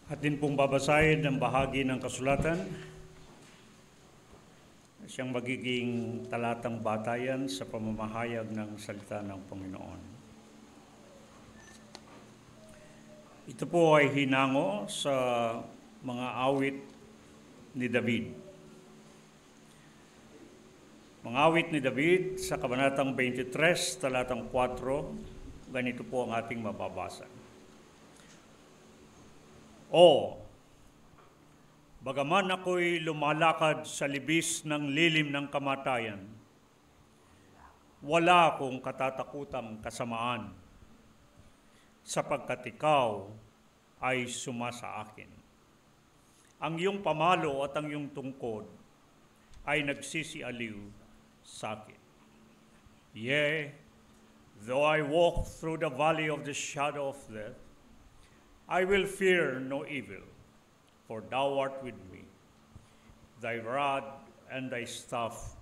Atin pong babasahin ang bahagi ng kasulatan. Siyang magiging talatang batayan sa pamamahayag ng salita ng Panginoon. Ito po ay hinango sa mga awit ni David. Mga awit ni David sa Kabanatang 23, talatang 4, ganito po ang ating mababasa. Bagaman ako'y lumalakad sa libis ng lilim ng kamatayan, wala akong katatakutang kasamaan, sapagkat ikaw ay sumasa akin. Ang iyong pamalo at ang iyong tungkod ay nagsisialiw sa akin. Yea, though I walk through the valley of the shadow of death, I will fear no evil, for thou art with me. Thy rod and thy staff,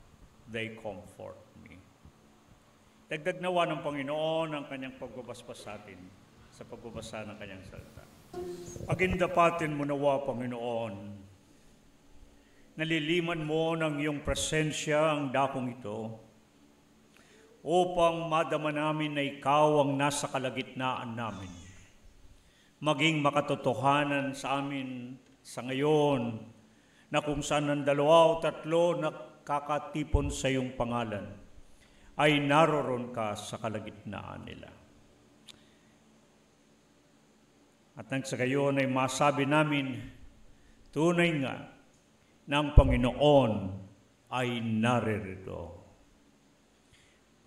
they comfort me. Dagdag nawa ng Panginoon ang kanyang pagbabasbas sa atin sa pagbabasa ng kanyang salita. Pagindapatin mo nawa, Panginoon, naliliman mo ng iyong presensya ang dakong ito, upang madama namin na ikaw ang nasa kalagitnaan namin. Maging makatotohanan sa amin sa ngayon na kung saan ang 2 o 3 nakakatipon sa iyong pangalan, ay naroon ka sa kalagitnaan nila. At nang sa gayon ay masabi namin, tunay nga na ang Panginoon ay naririto.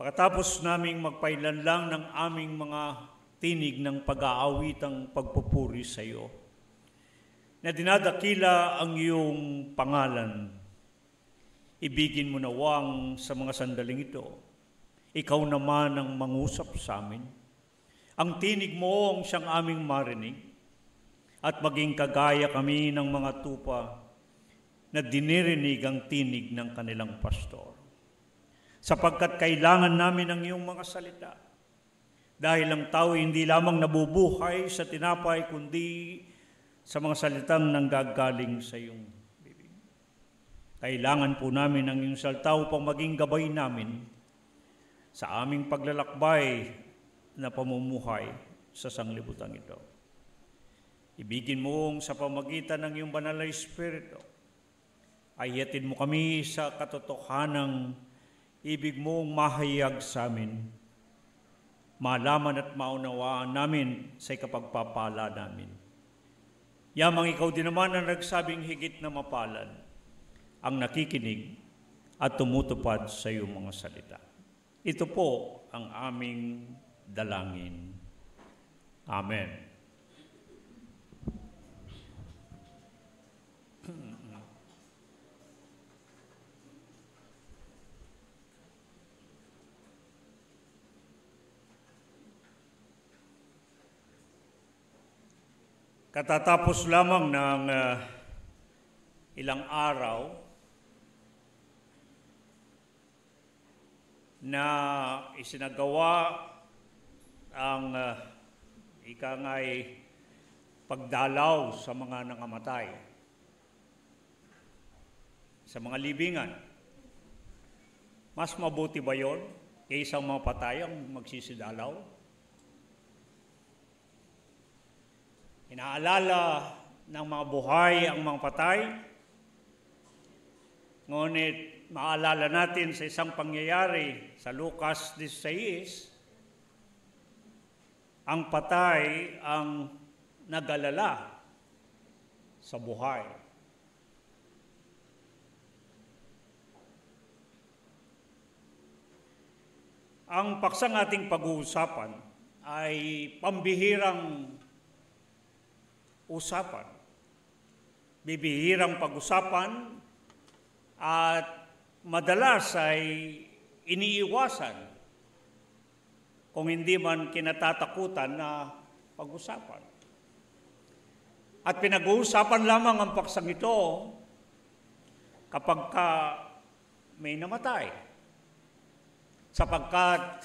Pagkatapos naming magpailanlang ng aming mga tinig ng pag-aawitang pagpupuri sa iyo, na dinadakila ang iyong pangalan, ibigin mo nawang sa mga sandaling ito, ikaw naman ang mangusap sa amin. Ang tinig mo ang siyang aming marinig, at maging kagaya kami ng mga tupa na dinirinig ang tinig ng kanilang pastor. Sapagkat kailangan namin ang iyong mga salita, dahil ang tao hindi lamang nabubuhay sa tinapay, kundi sa mga salitang nanggagaling sa iyong bibig. Kailangan po namin ang iyong salita upang maging gabay namin sa aming paglalakbay na pamumuhay sa sanglibutan ito. Ibigin mo sa pamagitan ng iyong banal na Espiritu, ay hatid mo kami sa katotohanang ibig mong mahayag sa amin, malaman at maunawaan namin sa ikapagpapala namin. Yamang ikaw din naman ang nagsabing higit na mapalad ang nakikinig at tumutupad sa iyong mga salita. Ito po ang aming dalangin. Amen. Katatapos lamang ng ilang araw na isinagawa ang ikangay pagdalaw sa mga nangamatay sa mga libingan. Mas mabuti ba yon kaysa mga patay ang magsisidalaw? Inaalala ng mga buhay ang mga patay, ngunit maalala natin sa isang pangyayari sa Lucas 16, ang patay ang nag-alala sa buhay. Ang paksang ating pag-uusapan ay pambihirang usapan. Bibihirang pag-usapan at madalas ay iniiwasan kung hindi man kinatatakutan na pag-usapan. At pinag-uusapan lamang ang paksang ito kapag may namatay. Sapagkat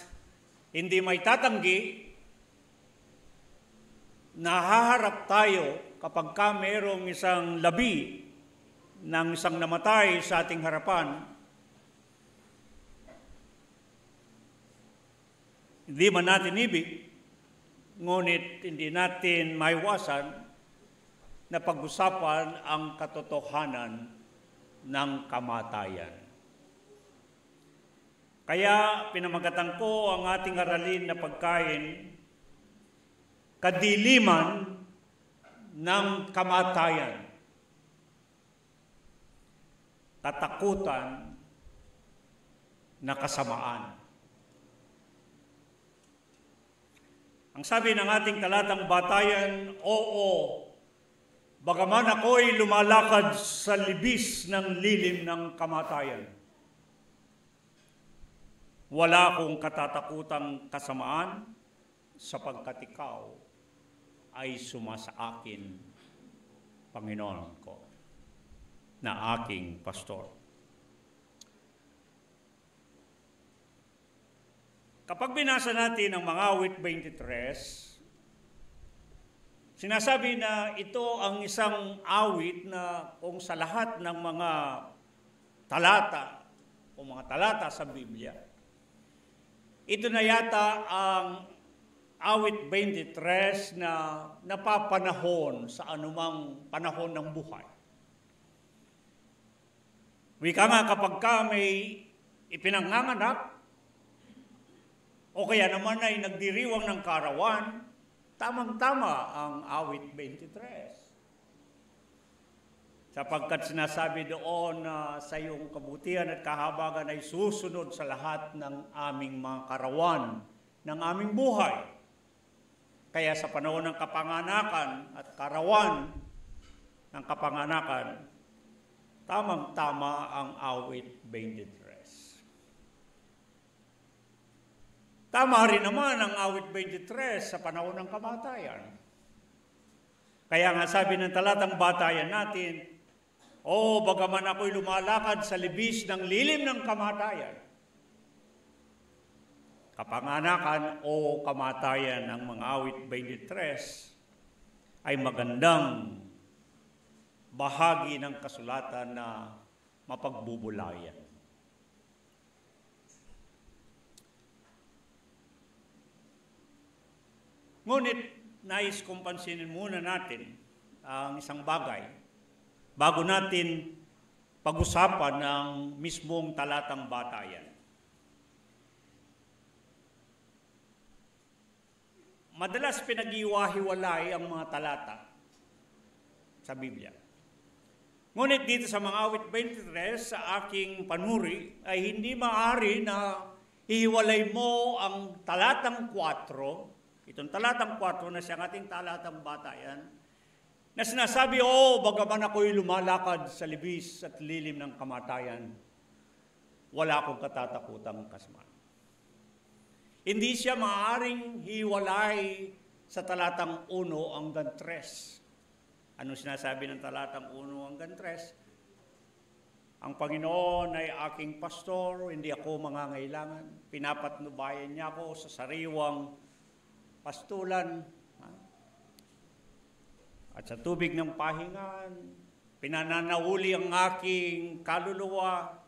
hindi may tatanggi nahaharap tayo kapag ka mayroong isang labi ng isang namatay sa ating harapan, hindi man natin ibig, ngunit hindi natin maiwasan na pag-usapan ang katotohanan ng kamatayan. Kaya pinamagatan ko ang ating aralin na pagkain, kadiliman ng kamatayan, katakutan na kasamaan. Ang sabi ng ating talatang batayan, oo, bagaman ako'y lumalakad sa libis ng lilim ng kamatayan, wala akong katatakutang kasamaan sapagkat ikaw ay sumasa akin, Panginoon ko, na aking pastor. Kapag binasa natin ang mga awit 23, sinasabi na ito ang isang awit na kung sa lahat ng mga talata o mga talata sa Biblia, ito na yata ang awit 23 na napapanahon sa anumang panahon ng buhay. Wika nga kapag ka may ipinanganganak, o kaya naman ay nagdiriwang ng karawan, tamang-tama ang awit 23. Sapagkat sinasabi doon na sa iyong kabutihan at kahabagan ay susunod sa lahat ng aming mga karawan, ng aming buhay. Kaya sa panahon ng kapanganakan at karawan ng kapanganakan, tamang-tama ang awit 23. Tama rin naman ang awit 23 sa panahon ng kamatayan. Kaya nga sabi ng talatang batayan natin, o bagaman ako'y lumalakad sa libis ng lilim ng kamatayan, kapanganakan o kamatayan ng mga awit 23 ay magandang bahagi ng kasulatan na mapagbubulayan. Ngunit, nais kong pansinin muna natin ang isang bagay bago natin pag-usapan ng mismong talatang batayan. Madalas pinag-iwahiwalay ang mga talata sa Biblia. Ngunit dito sa mga awit 23 sa aking panuri ay hindi maaari na hihiwalay mo ang talatang 4, itong talatang 4 na siyang ating talatang batayan, na sinasabi, bagaman ako'y lumalakad sa libis at lilim ng kamatayan, wala akong katatakutang kasamaan. Hindi siya maaaring hiwalay sa talatang 1 hanggang 3. Ano sinasabi ng talatang 1 hanggang 3? Ang Panginoon ay aking pastor, hindi ako mangangailangan. Pinapatnubayan niya ako sa sariwang pastulan at sa tubig ng pahingan, pinananahuli ang aking kaluluwa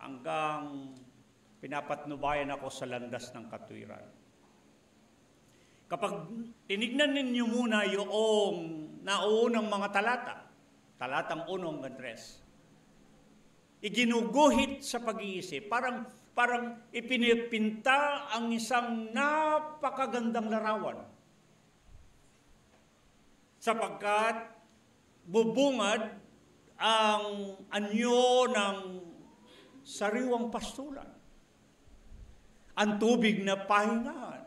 hanggang pinapatnubayan ako sa landas ng katuwiran. Kapag tinignan ninyo muna yung naunang mga talatang 1 hanggang 3, iginuguhit sa pag-iisip, parang ipinipinta ang isang napakagandang larawan. Sapagkat bubungad ang anyo ng sariwang pastulan, ang tubig na pahingahan.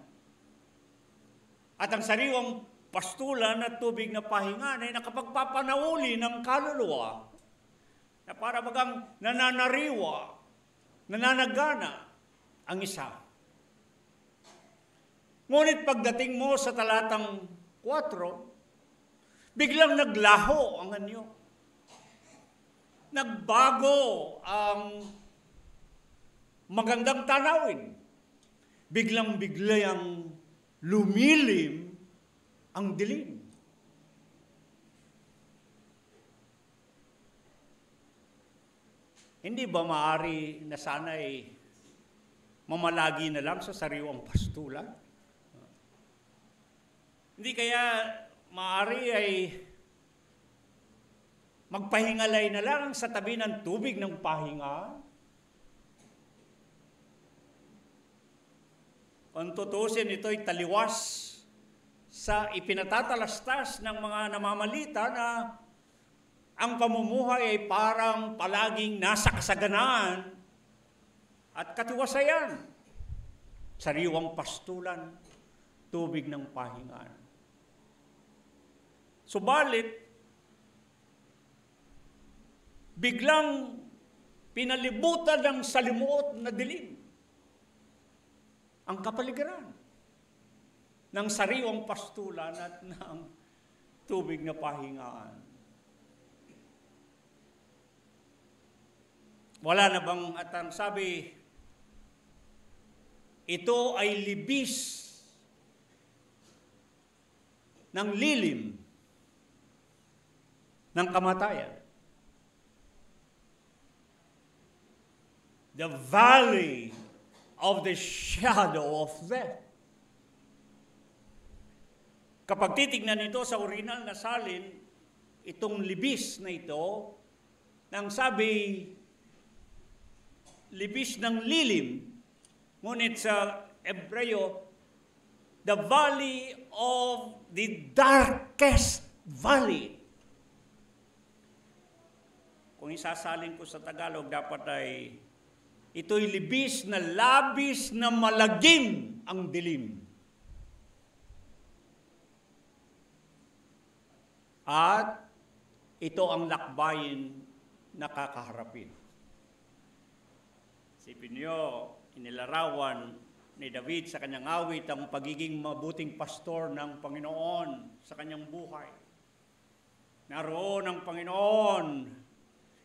At ang sariwang pastulan at tubig na pahingahan ay nakapagpapanahuli ng kaluluwa na para bagang nananariwa, nananagana ang isa. Ngunit pagdating mo sa talatang 4, biglang naglaho ang anyo. Nagbago ang magandang tanawin. Biglang-biglayang lumilim ang dilim. Hindi ba maaari na sana'y mamalagi na lang sa sariwang pastulan? Hindi kaya maaari ay magpahingalay na lang sa tabi ng tubig ng pahinga? Kung tutusin, ito'y taliwas sa ipinatatalastas ng mga namamalita na ang pamumuhay ay parang palaging nasa kasaganaan at katiwasayan. Sariwang pastulan, tubig ng pahingaan. Subalit, biglang pinalibutan ng salimuot na dilim ang kapaligiran ng sariwang pastulan at ng tubig na pahingaan. Wala na bang, at ang sabi, ito ay libis ng lilim ng kamatayan. The valley of the shadow of death. Kapag titignan ito sa original na salin, itong libis na ito, nang sabi, libis ng lilim, ngunit sa Hebreo, the valley of the darkest valley. Kung isasalin ko sa Tagalog, dapat ay ito'y libis na labis na malagim ang dilim. At ito ang lakbayin na kakaharapin. Isipin niyo, inilarawan ni David sa kanyang awit ang pagiging mabuting pastor ng Panginoon sa kanyang buhay. Naroon ang Panginoon,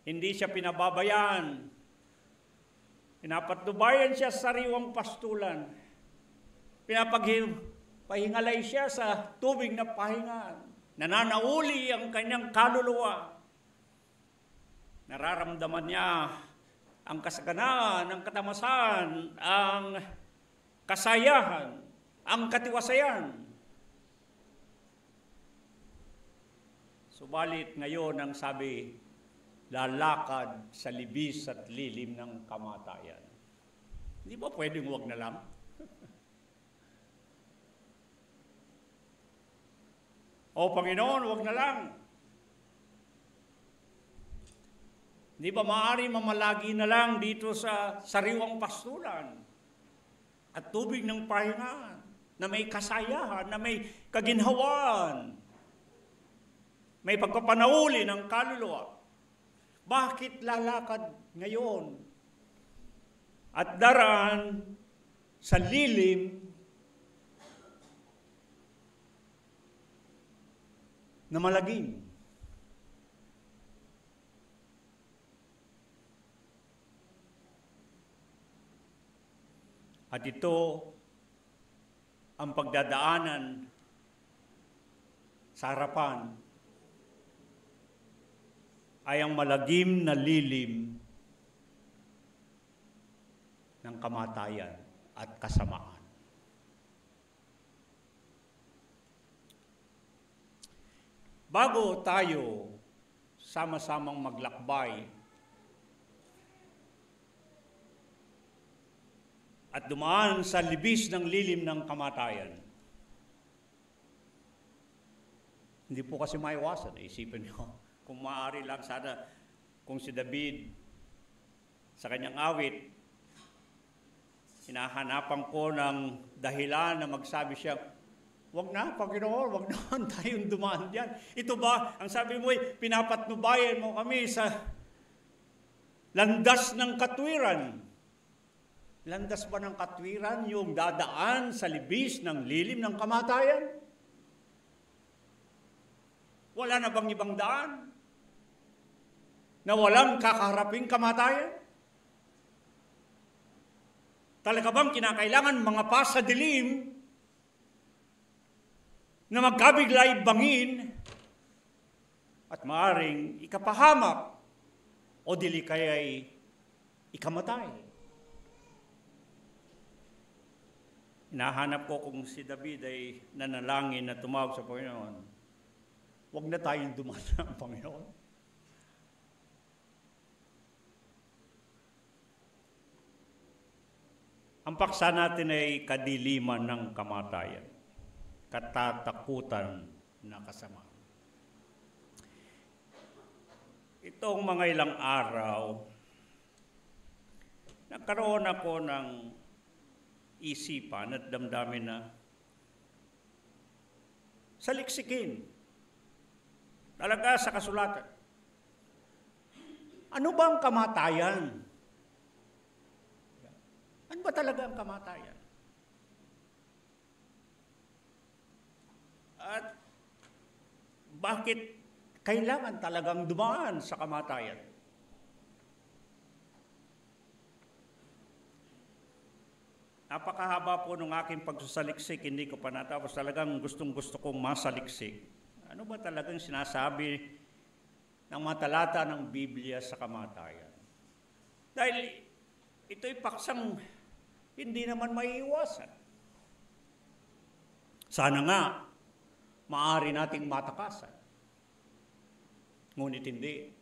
hindi siya pinababayan. Pinapatnubayan siya sa sariwang pastulan. Pinapahingalay siya sa tubig na pahingaan. Nananauli ang kanyang kaluluwa. Nararamdaman niya ang kasaganaan, ang katamasan, ang kasayahan, ang katiwasayan. Subalit ngayon ang sabi, lalakad sa libis at lilim ng kamatayan. Hindi ba pwedeng wag na lang? O Panginoon, wag na lang. Di ba maaari mamalagi na lang dito sa sariwang pastulan at tubig ng pahingaan na may kasayahan, na may kaginhawaan, may pagpapanauli ng kaluluwa. Bakit lalakad ngayon at daraan sa lilim na malagim? At ito ang pagdadaanan sa harapan ay ang malagim na lilim ng kamatayan at kasamaan. Bago tayo sama-samang maglakbay at dumaan sa libis ng lilim ng kamatayan, hindi po kasi maiwasan. Isipin niyo, kung maaari lang sana, kung si David sa kanyang awit, hinahanapan ko ng dahilan na magsabi siya, wag na, Panginoon, wag naman tayong dumaan diyan. Ito ba, ang sabi mo, pinapatnubayan mo kami sa landas ng katwiran. Landas ba ng katwiran yung dadaan sa libis ng lilim ng kamatayan? Wala na bang ibang daan na walang kakaharaping kamatayan? Talaga bang kinakailangan mga pa sa dilim na magkabiglay bangin at maaring ikapahamak o dili kaya'y ikamatay. Hinahanap ko kung si David ay nanalangin na tumawag sa Panginoon. Huwag na tayong dumaan ng Panginoon. Ang paksa natin ay kadiliman ng kamatayan, katatakutan na kasama. Itong mga ilang araw, nagkaroon ako ng isipan at damdamin na saliksikin talaga sa kasulatan. Ano ba ang kamatayan? Ano ba talaga ang kamatayan? At bakit kailangan talagang dumaan sa kamatayan? Napakahaba po ng aking pagsusaliksik, hindi ko pa natapos. Talagang gustong-gusto kong masaliksik. Ano ba talagang sinasabi ng mga talata ng Biblia sa kamatayan? Dahil ito'y paksang hindi naman maiiwasan. Sana nga, maaari nating matakasan. Ngunit hindi.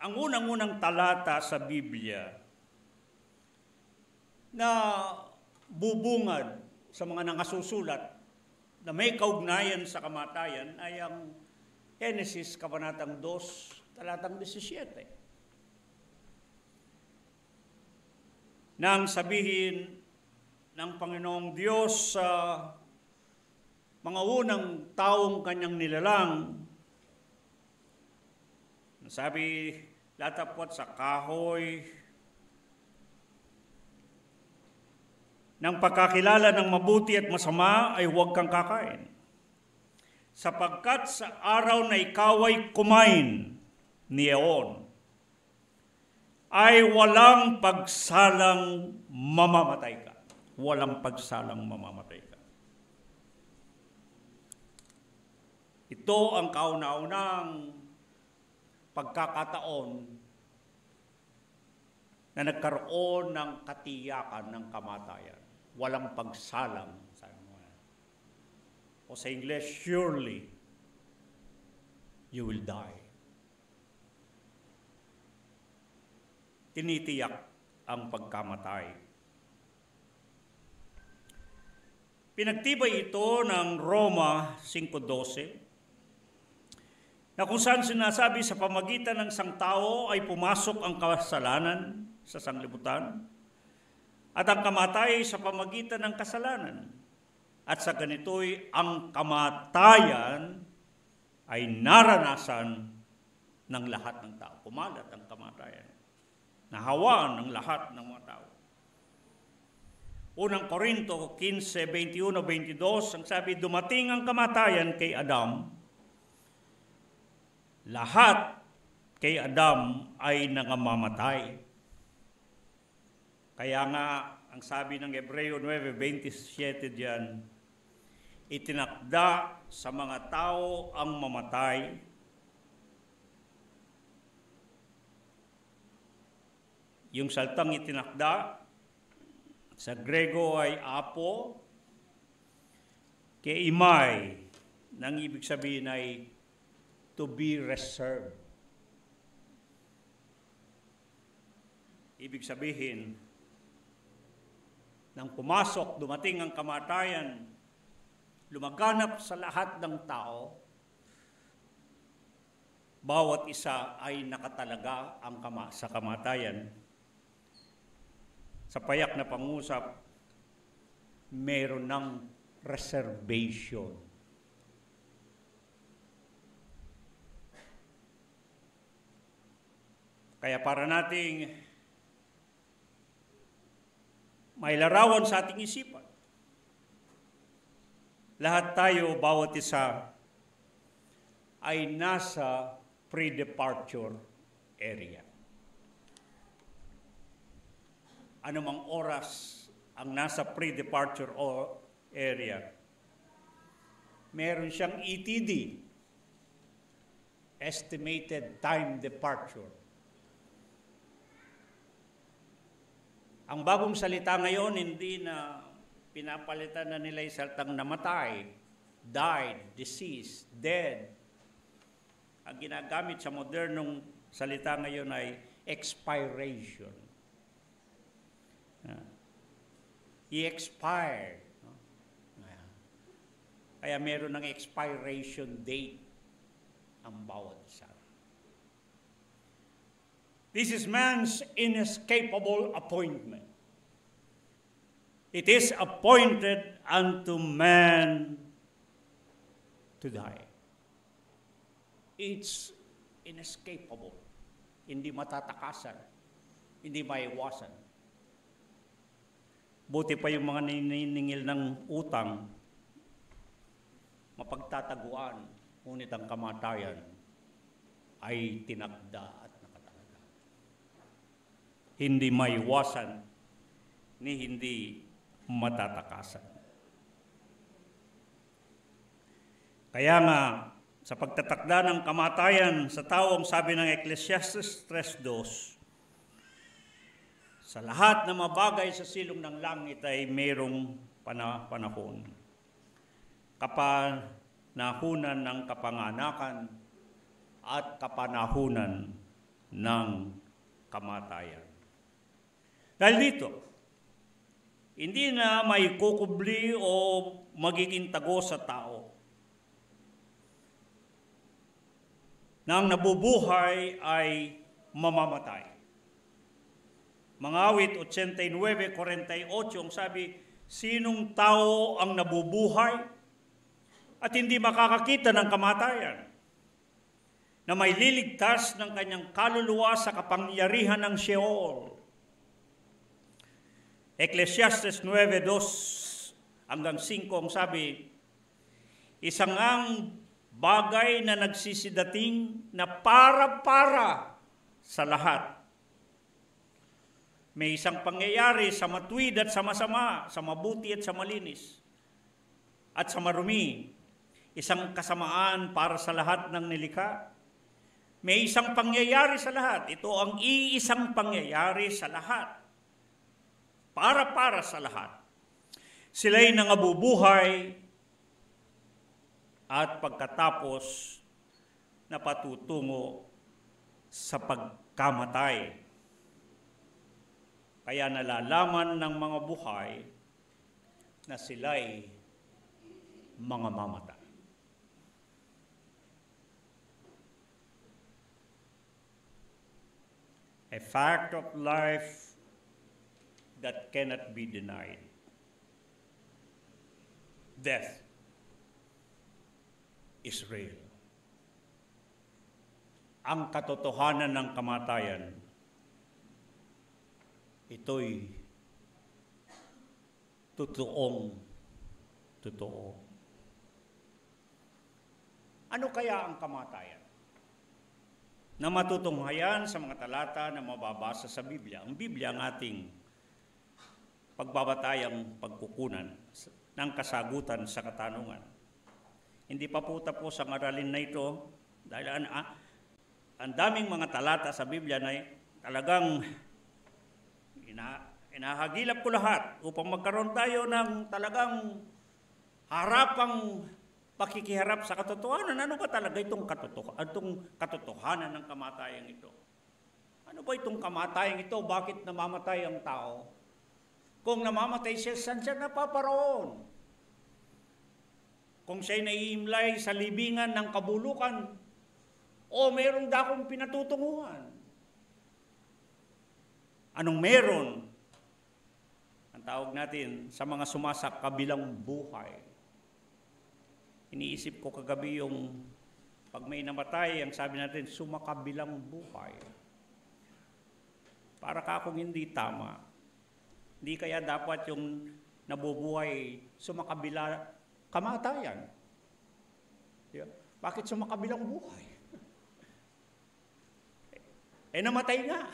Ang unang-unang talata sa Biblia na bubungad sa mga nangasusulat na may kaugnayan sa kamatayan ay ang Genesis Kabanatang 2, talatang 17. Nang sabihin ng Panginoong Diyos sa mga unang taong kanyang nilalang, sabi, latapot sa kahoy ng pagkakilala ng mabuti at masama ay huwag kang kakain. Sapagkat sa araw na ikaw ay kumain niyon, ay walang pagsalang mamamatay ka. Walang pagsalang mamamatay ka. Ito ang kauna-unang pagkakataon na nagkaroon ng katiyakan ng kamatayan. Walang pagsalang. O sa English, surely you will die. Tinitiyak ang pagkamatay. Pinagtibay ito ng Roma 5:12 na kung saan sinasabi sa pamagitan ng isang tao ay pumasok ang kasalanan sa sanglibutan at ang kamatay sa pamagitan ng kasalanan. At sa ganito'y ang kamatayan ay naranasan ng lahat ng tao. Kumalat ang kamatayan. Nahawaan ng lahat ng mga tao. Unang Korinto 15:21-22, ang sabi, dumating ang kamatayan kay Adam. Lahat kay Adam ay nangamamatay. Kaya nga, ang sabi ng Hebreo 9:27 diyan, itinakda sa mga tao ang mamatay. Yung saltang itinakda, sa Grego ay apo, kay imay, nang ibig sabihin ay to be reserved. Ibig sabihin, nang pumasok, dumating ang kamatayan, lumaganap sa lahat ng tao, bawat isa ay nakatalaga sa kamatayan. Sa payak na pangusap, meron ng reservation. Kaya para nating may larawan sa ating isipan, lahat tayo, bawat isa, ay nasa pre-departure area. Anumang oras ang nasa pre-departure area, meron siyang ETD, estimated time departure. Ang bagong salita ngayon, hindi na pinapalitan na nila yung salitang namatay, died, deceased, dead. Ang ginagamit sa modernong salita ngayon ay expiration. He expired. Kaya meron ng expiration date ang bawat isa. This is man's inescapable appointment. It is appointed unto man to die. It's inescapable. Hindi matatakasan. Hindi maiwasan. Buti pa yung mga naniningil ng utang, mapagtataguan, ngunit ang kamatayan ay tinakda at nakatalaga. Hindi maiwasan ni hindi matatakasan. Kaya nga, sa pagtatakda ng kamatayan sa taong sabi ng Ecclesiastes 3:2, sa lahat na mabagay sa silong ng langit ay mayroong panahon. Kapanahunan ng kapanganakan at kapanahunan ng kamatayan. Dahil dito, hindi na may kukubli o magiging tago sa tao na ang nabubuhay ay mamamatay. Mga awit 89:48 ang sabi, sinong tao ang nabubuhay at hindi makakakita ng kamatayan, na may liligtas ng kanyang kaluluwa sa kapangyarihan ng Sheol. Ecclesiastes 9:2-5 ang sabi, isang ang bagay na nagsisidating na para-para sa lahat. May isang pangyayari sa matuwid at sa masama, sa mabuti at sa malinis, at sa marumi. Isang kasamaan para sa lahat ng nilikha. May isang pangyayari sa lahat. Ito ang iisang pangyayari sa lahat. Para sa lahat. Sila'y nangabubuhay at pagkatapos napatutungo sa pagkamatay. Kaya nalalaman ng mga buhay na sila'y mga mamatay. A fact of life that cannot be denied. Death is real. Ang katotohanan ng kamatayan, ito'y totoo. Ano kaya ang kamatayan? Na matutunghayan sa mga talata na mababasa sa Biblia. Ang Biblia ang ating pagbabatayang pagkukunan ng kasagutan sa katanungan. Hindi pa po tapos ang aralin na ito dahil ang daming mga talata sa Biblia na talagang inahagilap ko lahat upang magkaroon tayo ng talagang harapang pakikiharap sa katotohanan. Ano ba talaga itong katotohanan ng kamatayang ito? Ano ba itong kamatayang ito? Bakit namamatay ang tao? Kung namamatay siya, saan siya napaparoon? Kung siya'y naiimlay sa libingan ng kabulukan, o mayroong dakong pinatutunguhan? Anong meron? Ang tawag natin sa mga sumasakabilang buhay. Iniisip ko kagabi yung pag may namatay, ang sabi natin, sumakabilang buhay. Para ka kung hindi tama. Hindi kaya dapat yung nabubuhay sumakabila kamatayan. Yeah. Bakit sumakabilang buhay? Namatay nga.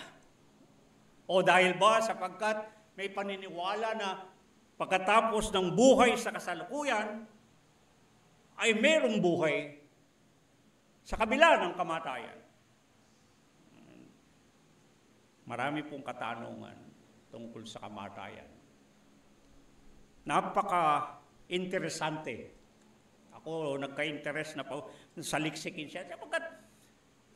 O dahil ba sapagkat may paniniwala na pagkatapos ng buhay sa kasalukuyan, ay merong buhay sa kabila ng kamatayan. Marami pong katanungan tungkol sa kamatayan. Napaka-interesante. Ako, nagka-interest na po sa liksikin siya. Sapagkat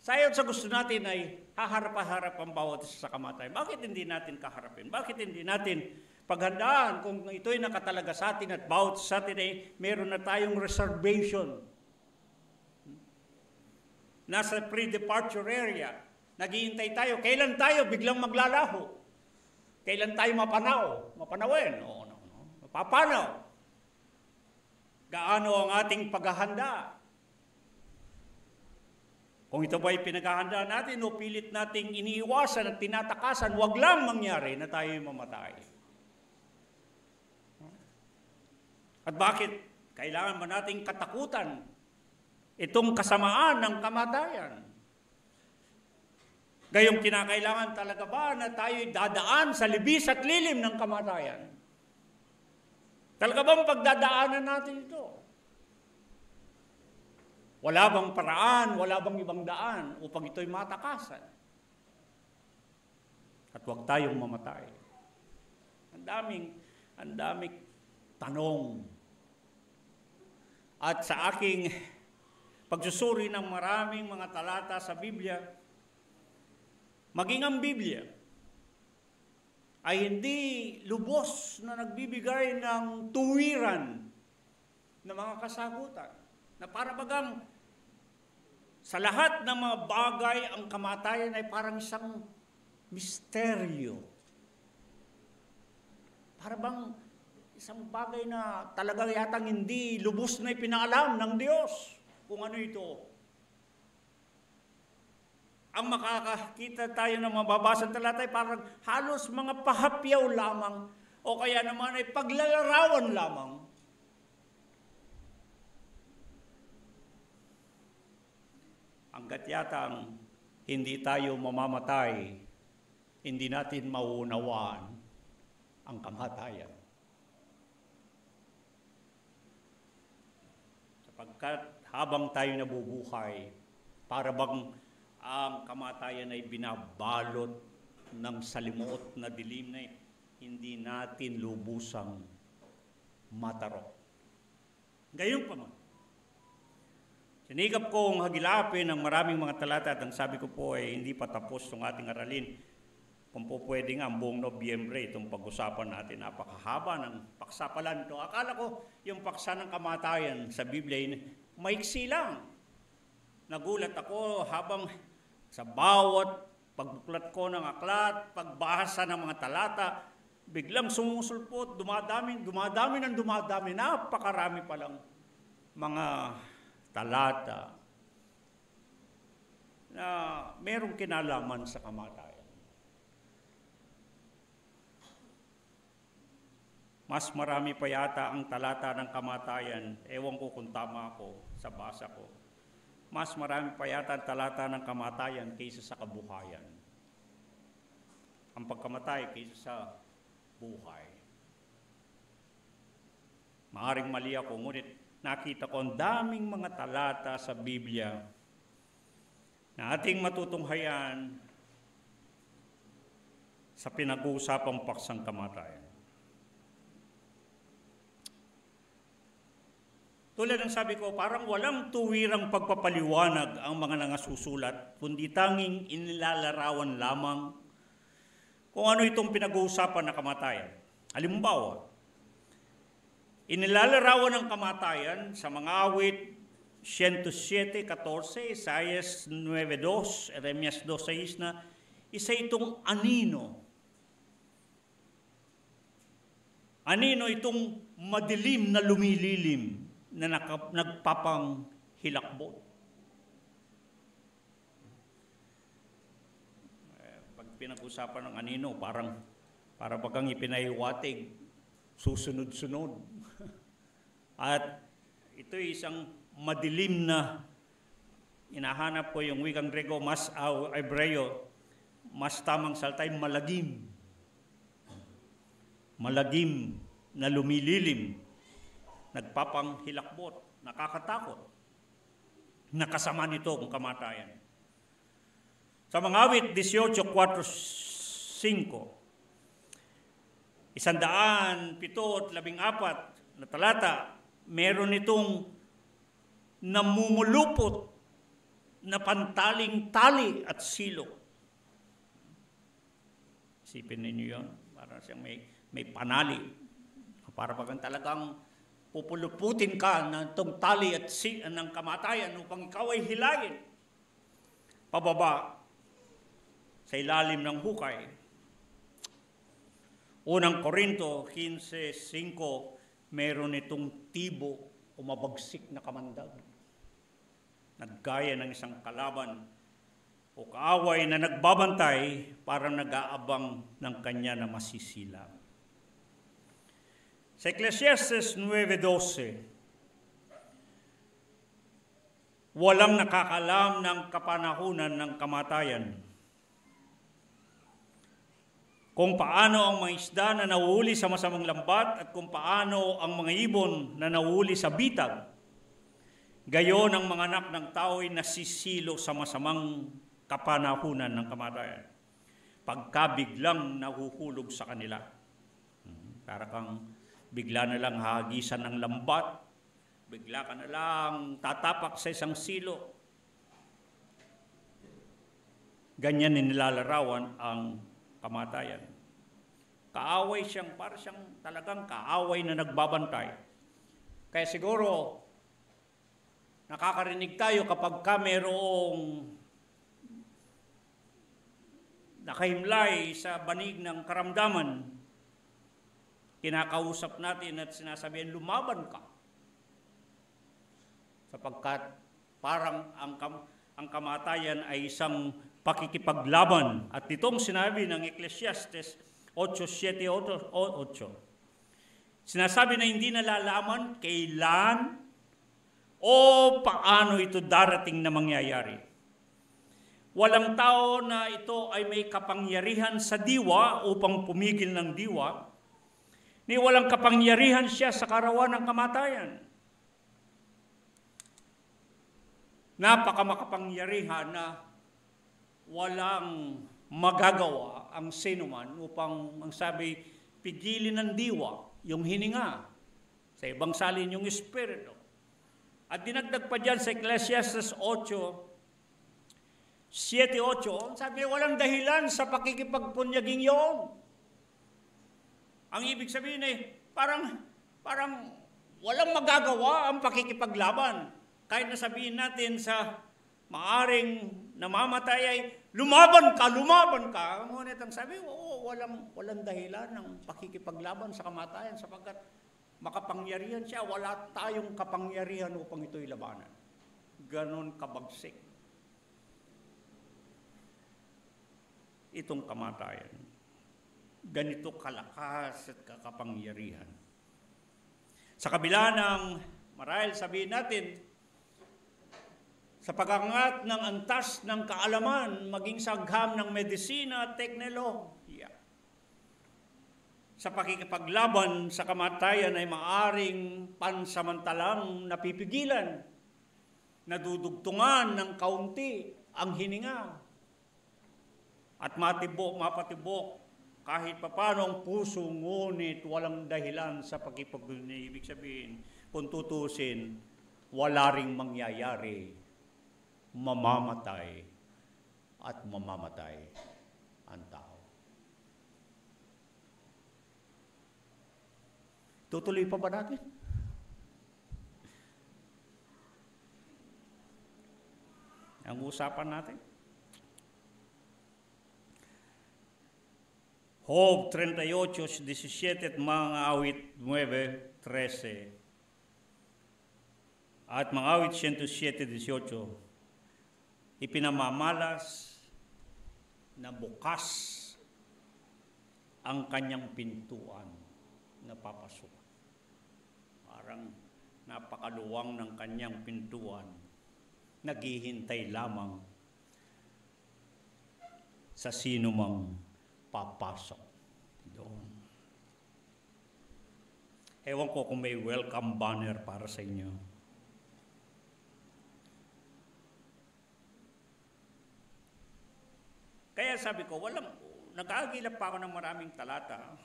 sayon sa gusto natin ay haharap-harap ang bawat isa sa kamatayan. Bakit hindi natin kaharapin? Bakit hindi natin paghandaan kung ito'y nakatalaga sa atin at bawat sa atin ay meron na tayong reservation? Nasa pre-departure area, naghihintay tayo. Kailan tayo biglang maglalaho? Kailan tayo mapanawin? Mapapanaw. Gaano ang ating paghahanda? Kung ito ba'y pinaghahanda natin o pilit nating iniiwasan at tinatakasan, wag lang mangyari na tayo mamatay. At bakit kailangan ba nating katakutan itong kasamaan ng kamatayan? Gayong kinakailangan talaga ba na tayo'y dadaan sa libis at lilim ng kamatayan? Talaga bang pagdadaanan natin ito? Wala bang paraan, wala bang ibang daan upang ito'y matakasan? At huwag tayong mamatay. Ang daming tanong. At sa aking pagsusuri ng maraming mga talata sa Biblia, maging ang Biblia ay hindi lubos na nagbibigay ng tuwiran na mga kasagutan. Na para bagang sa lahat ng mga bagay, ang kamatayan ay parang isang misteryo. Para bang isang bagay na talagang yatang hindi lubos na ipinaalam ng Diyos kung ano ito. Ang makakakita tayo ng mababasang talata ay parang halos mga pahapyaw lamang o kaya naman ay paglalarawan lamang. Hanggat yatang hindi tayo mamamatay, hindi natin mauunawaan ang kamatayan. Sapagkat habang tayo nabubuhay, para bang ang kamatayan ay binabalot ng salimuot na dilim na hindi natin lubusang matarok. Gayon pa man. Sinigap kong hagilapin ang maraming mga talata at ang sabi ko po ay hindi pa tapos itong ating aralin. Kung po pwede nga ang buong Nobyembre itong pag-usapan natin. Napakahaba ng paksa pala nito. Akala ko yung paksa ng kamatayan sa Biblia maiksi lang. Nagulat ako habang sa bawat pagbuklat ko ng aklat, pagbasa ng mga talata, biglang sumusulpot, dumadami, napakarami palang mga talata na merong kinalaman sa kamatayan. Mas marami pa yata ang talata ng kamatayan, ewan ko kung tama ako sa basa ko. Mas marami pa yata ang talata ng kamatayan kaysa sa kabuhayan. Ang pagkamatay kaysa sa buhay. Maaring mali ako, ngunit nakita ko ang daming mga talata sa Biblia na ating matutunghayan sa pinag-uusapang paksang kamatayan. Tulad ng sabi ko, parang walang tuwirang pagpapaliwanag ang mga nangasusulat, kundi tanging inilalarawan lamang kung ano itong pinag-uusapan na kamatayan. Halimbawa, inilalarawan ng kamatayan sa mga awit 107:14, Isaias 9:2, Jeremias 2:6 na isa itong anino. Anino itong madilim na lumililim na nagpapanghilakbot. Pag pinag-usapan ng anino, para bagang ipinahiwatig, susunod-sunod. At ito'y isang madilim na, hinahanap ko yung wikang Grego, Hebreo, mas tamang salta ay malagim. Malagim na lumililim, nagpapanghilakbot, nakakatakot. Nakasama nito ang kamatayan. Sa mga awit 18:4-5, 107 na talata, meron itong namumulupot na pantaling tali at silok. Isipin ninyo yun, para siyang may panali. Para pag talagang pupuluputin ka ng itong tali at ng kamatayan upang ikaw ay hilayin pababa sa ilalim ng hukay. Unang Korinto 15:5, meron itong tibo o mabagsik na kamandag. Naggaya ng isang kalaban o kaaway na nagbabantay para nag-aabang ng kanya na masisilang. Sa Ecclesiastes 9:12, walang nakakalam ng kapanahunan ng kamatayan. Kung paano ang mga isda na nahuhuli sa masamang lambat at kung paano ang mga ibon na nahuhuli sa bitag, gayon ang mga anak ng tao ay nasisilo sa masamang kapanahunan ng kamatayan, pagka biglang nahuhulog sa kanila. Para kang bigla na lang hagisan ng lambat, bigla ka na lang tatapak sa isang silo. Ganyan nilalarawan ang kamatayan. Kaaway siyang, para siyang talagang kaaway na nagbabantay. Kaya siguro, nakakarinig tayo kapag merong nakahimlay sa banig ng karamdaman, kinakausap natin at sinasabihan, lumaban ka. Sapagkat parang ang kamatayan ay isang pakikipaglaban. At itong sinabi ng Ecclesiastes 8:7-8, sinasabi na hindi nalalaman kailan o paano ito darating na mangyayari. Walang tao na ito ay may kapangyarihan sa diwa upang pumigil ng diwa, ni walang kapangyarihan siya sa karawan ng kamatayan. Napakamakapangyarihan na walang magagawa ang sinuman upang, ang sabi, pigilin ng diwa, yung hininga. Sa ibang salin, yung espiritu. At dinagdag pa dyan sa Ecclesiastes 7:8, sabi, walang dahilan sa pakikipagpunyaging yun. Ang ibig sabihin ay, parang walang magagawa ang pakikipaglaban. Kahit nasabihin natin sa maaring namamatay ay, lumaban ka. Ngunit ang sabi, walang dahilan ng pakikipaglaban sa kamatayan sapagkat makapangyarihan siya. Wala tayong kapangyarihan upang ito'y labanan. Ganon kabagsik itong kamatayan. Ganito kalakas at kakapangyarihan. Sa kabila ng marahil sabihin natin, sa pag-angat ng antas ng kaalaman, maging sa agham ng medisina at teknolohiya, sa pakikipaglaban sa kamatayan ay maaring pansamantalang napipigilan, nadudugtungan ng kaunti ang hininga, at mapatibok kahit papano ang puso, ngunit walang dahilan sa pakikipaglaban. Ibig sabihin, kung tutusin, wala ring mangyayari. Mamamatay at mamamatay ang tao. Tutuloy pa ba natin? Ang usapan natin? Job 38:17 at mga awit 9:13 at mga awit 107:18, ipinamamalas na bukas ang kanyang pintuan na papasok. Parang napakaluwang ng kanyang pintuan, naghihintay lamang sa sino mang papasok doon. Ewan ko kung may welcome banner para sa inyo. Kaya sabi ko, nag-aagilap pa ako ng maraming talata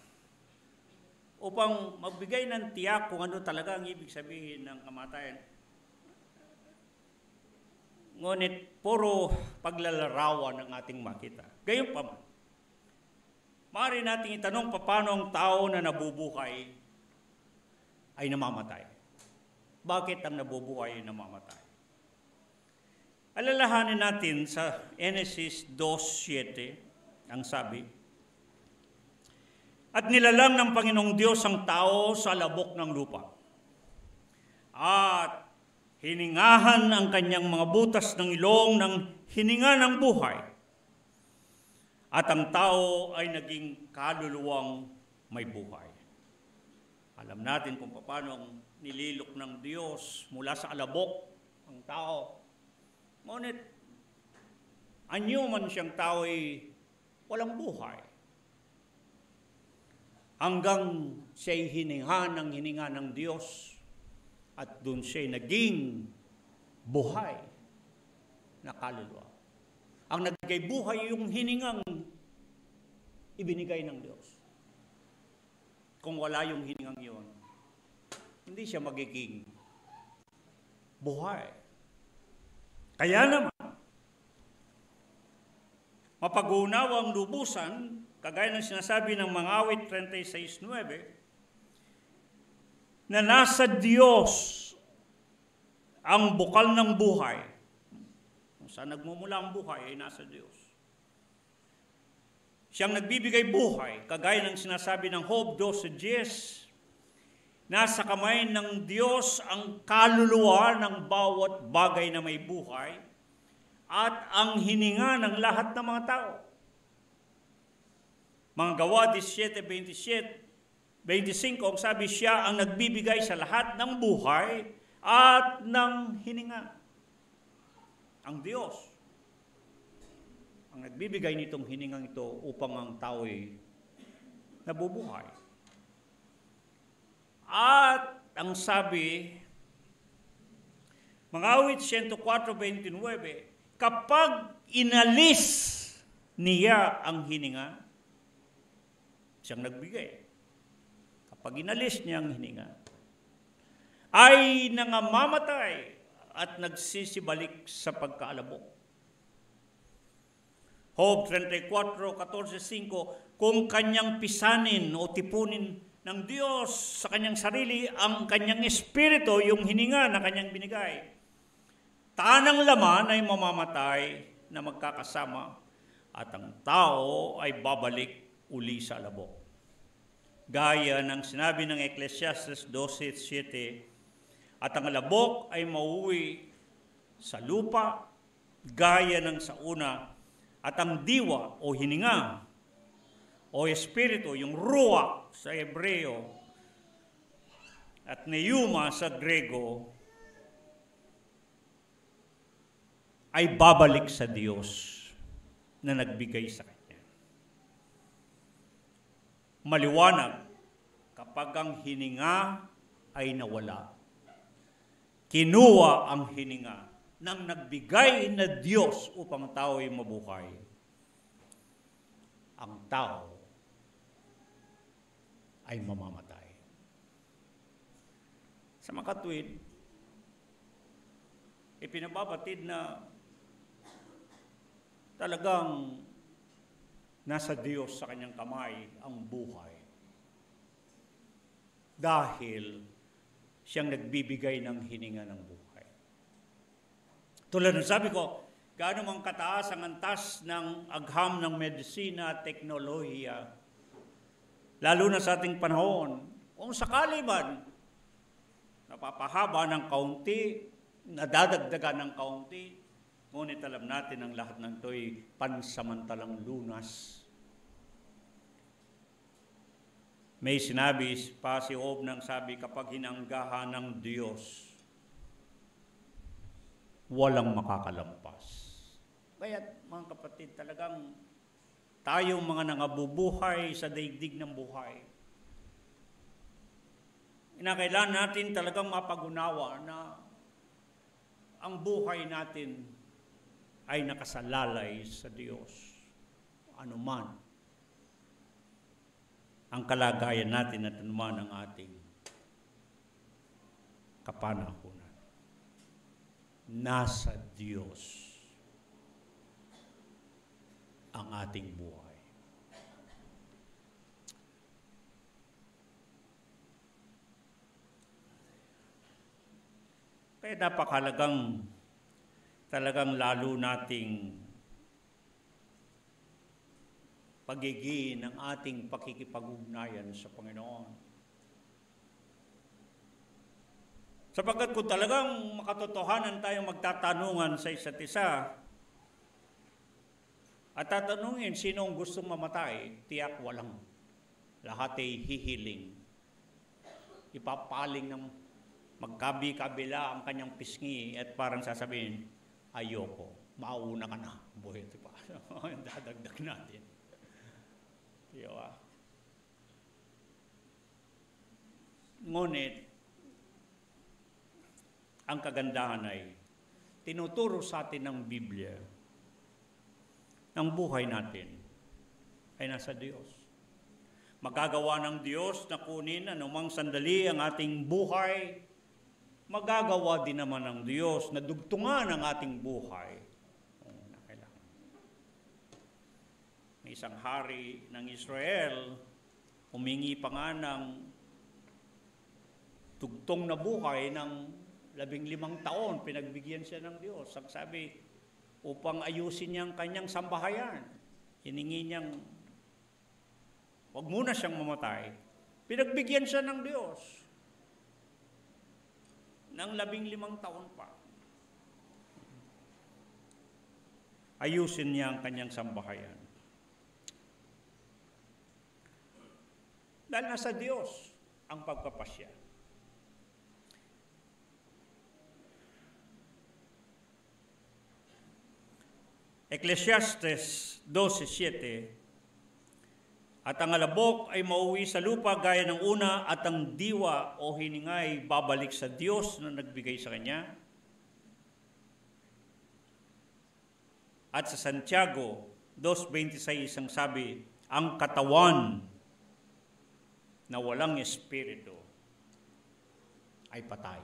upang magbigay ng tiyak kung ano talaga ang ibig sabihin ng kamatayan. Ngunit puro paglalarawan ang ating makita. Gayon pa man, maaari nating itanong paano ang tao na nabubuhay ay namamatay. Bakit ang nabubuhay ay namamatay? Alalahanin natin sa Genesis 2:7, ang sabi, "At nilalang ng Panginoong Diyos ang tao sa alabok ng lupa. At hiningahan ang kanyang mga butas ng ilong ng hininga ng buhay. At ang tao ay naging kaluluwang may buhay." Alam natin kung paano nililok ng Diyos mula sa alabok ang tao. Ngunit, anyo man siyang tao ay walang buhay. Hanggang siya'y hininga ng Diyos at doon siya'y naging buhay na kaluluwa. Ang nagbigay buhay yung hiningang ibinigay ng Diyos. Kung wala yung hiningang yun, hindi siya magiging buhay. Kaya naman, mapag-uunawang lubusan, kagaya ng sinasabi ng mga awit 36:9, na nasa Diyos ang bukal ng buhay. Kung saan nagmumula ang buhay ay nasa Diyos. Siyang nagbibigay buhay, kagaya ng sinasabi ng Job 12:10, nasa kamay ng Diyos ang kaluluwa ng bawat bagay na may buhay at ang hininga ng lahat ng mga tao. Mga Gawa 17:25, ang sabi, siya ang nagbibigay sa lahat ng buhay at ng hininga. Ang Diyos ang nagbibigay nitong hiningang ito upang ang tao'y nabubuhay. At ang sabi, mga awit 104:29, kapag inalis niya ang hininga, siyang nagbigay. Kapag inalis niya ang hininga, ay nangamamatay at nagsisibalik sa pagkaalabok. Job 34:14-5, kung kanyang pisanin o tipunin ng Diyos sa kanyang sarili ang kanyang espiritu, yung hininga na kanyang binigay, tanang laman ay mamamatay na magkakasama at ang tao ay babalik uli sa alabok. Gaya ng sinabi ng Ecclesiastes 12:7, at ang alabok ay mauwi sa lupa gaya ng sa una, at ang diwa o hininga o espiritu, yung ruach sa Hebreo at neuma sa Grego, ay babalik sa Diyos na nagbigay sa kanya. Maliwanag, kapag ang hininga ay nawala, kinuha ang hininga ng nagbigay na Diyos upang tao ay mabuhay, ang tao ay mamamatay. Sa makatuwid, ipinababatid na talagang nasa Diyos sa kanyang kamay ang buhay. Dahil siyang nagbibigay ng hininga ng buhay. Tulad ng sabi ko, gaano mang kataas ang antas ng agham ng medisina at teknolohiya, lalo na sa ating panahon, kung sakali man napapahaba ng kaunti, nadadagdagan ng kaunti, ngunit alam natin ang lahat ng ito'y pansamantalang lunas. May sinabi pa si Job nang sabi, kapag hinanggahan ng Diyos, walang makakalampas. Kaya mga kapatid, talagang tayong mga nangabubuhay sa daigdig ng buhay, kinakailangan natin talagang mapag-unawa na ang buhay natin ay nakasalalay sa Diyos. anuman ang kalagayan natin at anuman ang ating kapanahunan. Nasa Diyos ang ating buhay. Kaya napakahalagang talagang lalo nating pagiging ng ating pakikipag-ugnayan sa Panginoon. Sapagkat kung talagang makatotohanan tayong magtatanungan sa isa't isa at tatanungin sinong gustong mamatay, tiyak walang. Lahat ay hihiling. Ipapaling ng magkabi-kabila ang kanyang pisngi at parang sasabihin, ayoko, mauna ka na. Buhay ito pa. Dadagdag natin. Diba? Ngunit, ang kagandahan ay tinuturo sa atin ng Biblia ang buhay natin ay nasa Diyos. Magagawa ng Diyos na kunin anumang sandali ang ating buhay, magagawa din naman ng Diyos na dugtungan ang ating buhay. May isang hari ng Israel, humingi pa nga ng tugtong na buhay ng 15 taon, pinagbigyan siya ng Diyos. Ang sabi, upang ayusin niya ang kanyang sambahayan, hiningi niyang, wag muna siyang mamatay. Pinagbigyan siya ng Diyos ng 15 taon pa. Ayusin niya ang kanyang sambahayan. Dahil nasa Diyos ang pagpapasya. Ecclesiastes 12:7, at ang alabok ay mauwi sa lupa gaya ng una, at ang diwa o hiningay babalik sa Diyos na nagbigay sa kanya. At sa Santiago 2:26 ang sabi, ang katawan na walang espiritu ay patay.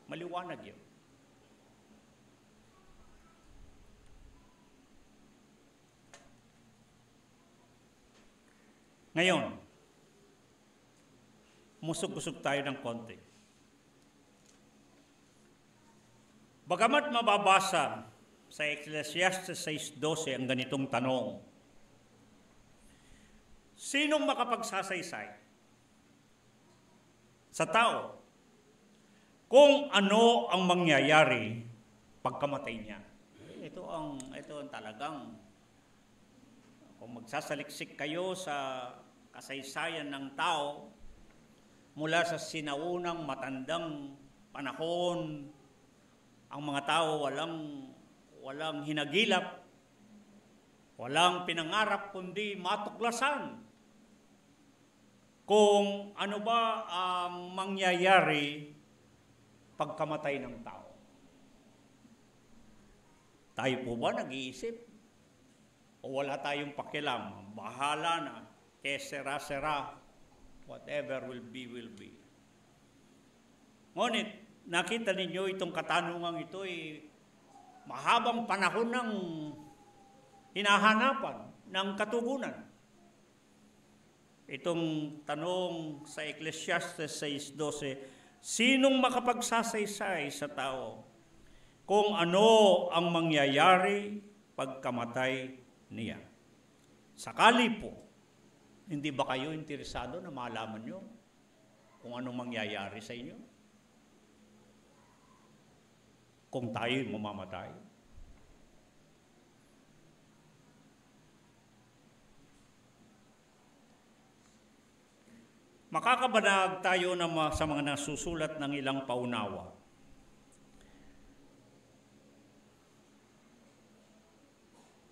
Maliwanag yun. Ngayon, musog-usog tayo ng konti. Bagamat mababasa sa Ecclesiastes 6:12 ang ganitong tanong, sinong makapagsasaysay sa tao kung ano ang mangyayari pagkamatay niya? Ito ang talagang, kung magsasaliksik kayo sa kasaysayan ng tao mula sa sinaunang matandang panahon, ang mga tao walang hinagilap, walang pinangarap kundi matuklasan kung ano ba ang mangyayari pagkamatay ng tao. Tayo po ba nag-iisip? O wala tayong pakialam? Bahala na, sera-sera, whatever will be, will be. Ngunit, nakita ninyo itong katanungang ito ay mahabang panahon ng hinahanapan ng katugunan. Itong tanong sa Ecclesiastes 6:12, sinong makapagsasaysay sa tao kung ano ang mangyayari pagkamatay niya? Sakali po, hindi ba kayo interesado na malaman nyo kung anong mangyayari sa inyo? Kung tayo mamamatay? Makakabanag tayo sa mga nasusulat ng ilang paunawa.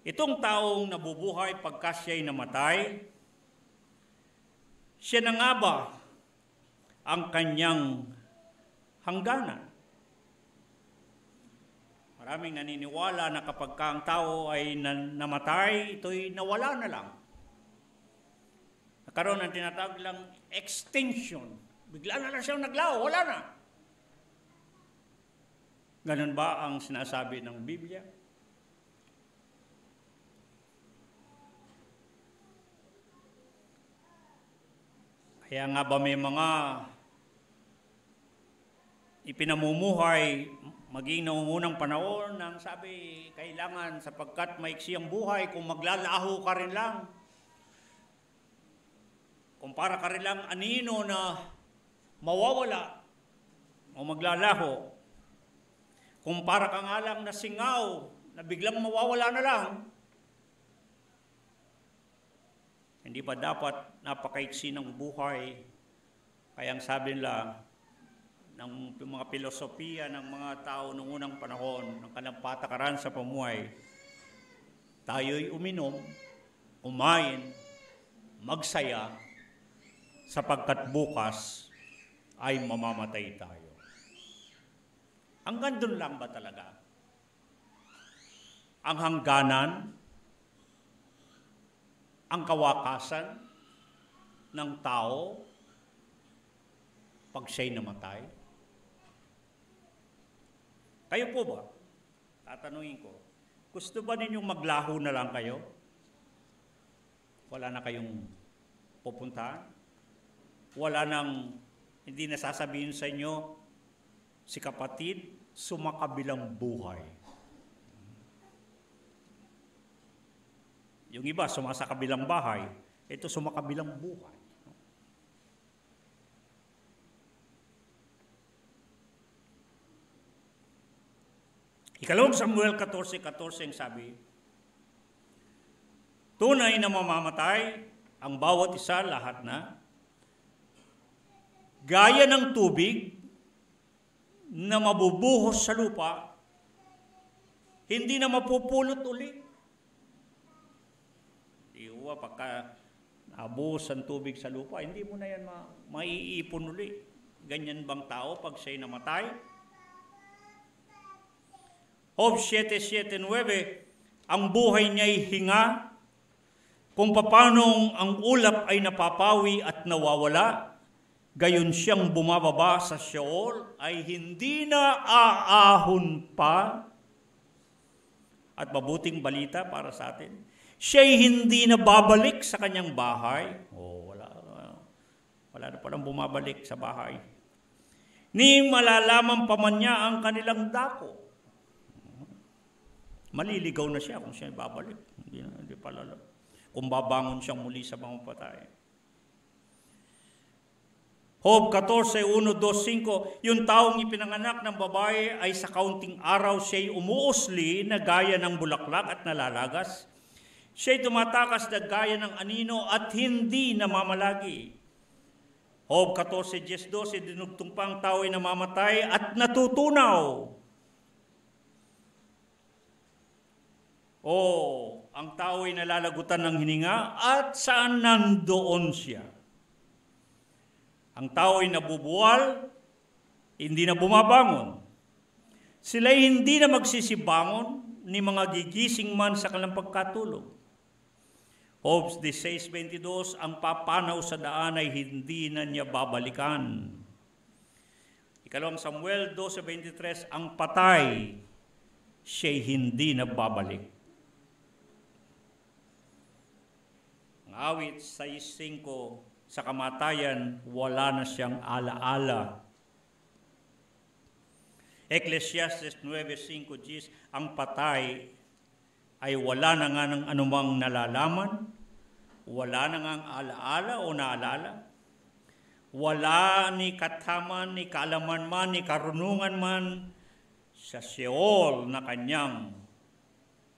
Itong taong nabubuhay pagka siya'y namatay, siya na nga ba ang kanyang hangganan? Maraming naniniwala na kapag ang tao ay namatay, ito'y nawala na lang. Nagkaroon ng tinatawag lang extinction. Bigla na lang siyang naglaho, wala na. Ganun ba ang sinasabi ng Biblia? Kaya nga ba may mga ipinamumuhay maging noong unang panahon nang sabi, kailangan sapagkat maiksi ang buhay, kung maglalaho ka rin lang, kung para ka rin lang anino na mawawala o maglalaho, kung para ka nga lang na singaw na biglang mawawala na lang, hindi ba dapat napakaiksi ng buhay? Kaya ang sabi nila, ng mga filosofiya ng mga tao noong unang panahon, ng kanilang patakaran sa pamuhay, tayo'y uminom, kumain, magsaya, sapagkat bukas ay mamamatay tayo. Hanggang doon lang ba talaga? Ang hangganan, ang kawakasan ng tao pag siya'y namatay? Kayo po ba? Tatanungin ko, gusto ba ninyong maglaho na lang kayo? Wala na kayong pupuntahan? Wala nang, hindi na sasabihin sa inyo, si kapatid, sumakabilang buhay. Yung iba, sumasakabilang bahay, ito sumakabilang buhay. Ikalawang Samuel 14:14 ang sabi, tunay na mamamatay ang bawat isa, lahat na, gaya ng tubig na mabubuhos sa lupa, hindi na mapupulot uli. Iwa, pagka nabuhos ang tubig sa lupa, hindi mo na yan maiipon uli. Ganyan bang tao pag siya'y namatay? Job 7:7-9, ang buhay niya'y hinga, kung papanong ang ulap ay napapawi at nawawala, gayon siyang bumababa sa Sheol, ay hindi na aahon pa. At mabuting balita para sa atin, siya'y hindi na babalik sa kanyang bahay. Wala na palang bumabalik sa bahay. Ni malalaman pa man niya ang kanilang dako. Maliligaw na siya kung siya babalik. Hindi pala. Kung babangon siyang muli sa mga patay. Job 14:1-2-5, yung taong ipinanganak ng babae ay sa kaunting araw siya'y umuusli na gaya ng bulaklak at nalalagas. Siya'y tumatakas na gaya ng anino at hindi namamalagi. Job 14:10-12, dinugtong pang tao ay namamatay at natutunaw. Ang tao ay nalalagutan ng hininga at saan nandoon siya? Ang tao ay nabubuwal, hindi na bumabangon. Sila'y hindi na magsisibangon, ni mga gigising man sa kanilang pagkatulog. Job 16:22, ang papanaw sa daan ay hindi na niya babalikan. Ikalawang Samuel 12:23, ang patay, siya'y hindi na babalik. Awit 6:5, sa kamatayan, wala na siyang alaala. Ecclesiastes 9:5, ang patay ay wala na nga ng anumang nalalaman, wala na nga ang alaala o naalala, wala ni kataman, ni kaalaman man, ni karunungan man sa Sheol na kanyang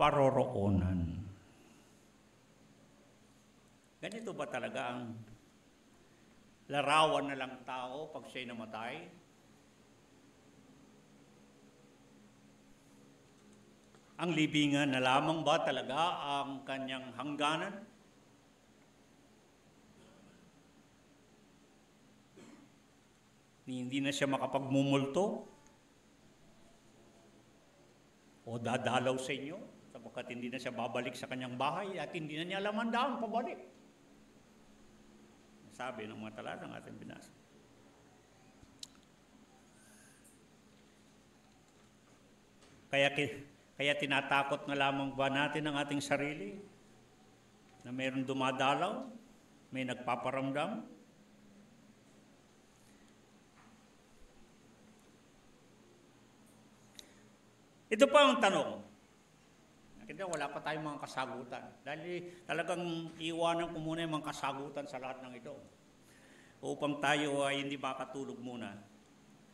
paroroonan. Ganito ba talaga ang larawan na lang tao pag siya'y namatay? Ang libingan na lamang ba talaga ang kanyang hangganan? Hindi na siya makapagmumulto? o dadalaw sa inyo, sapagkat hindi na siya babalik sa kanyang bahay at hindi na niya alam ang daan pabalik. Sabi ng mga talatang ating binasa. Kaya tinatakot na lamang ba natin ang ating sarili na mayroong dumadalaw, may nagpaparamdam? Ito pa ang tanong. Nakita, wala pa tayong mga kasagutan. Dahil talagang iwanan ko muna yung mga kasagutan sa lahat ng ito. Upang tayo ay hindi makatulog muna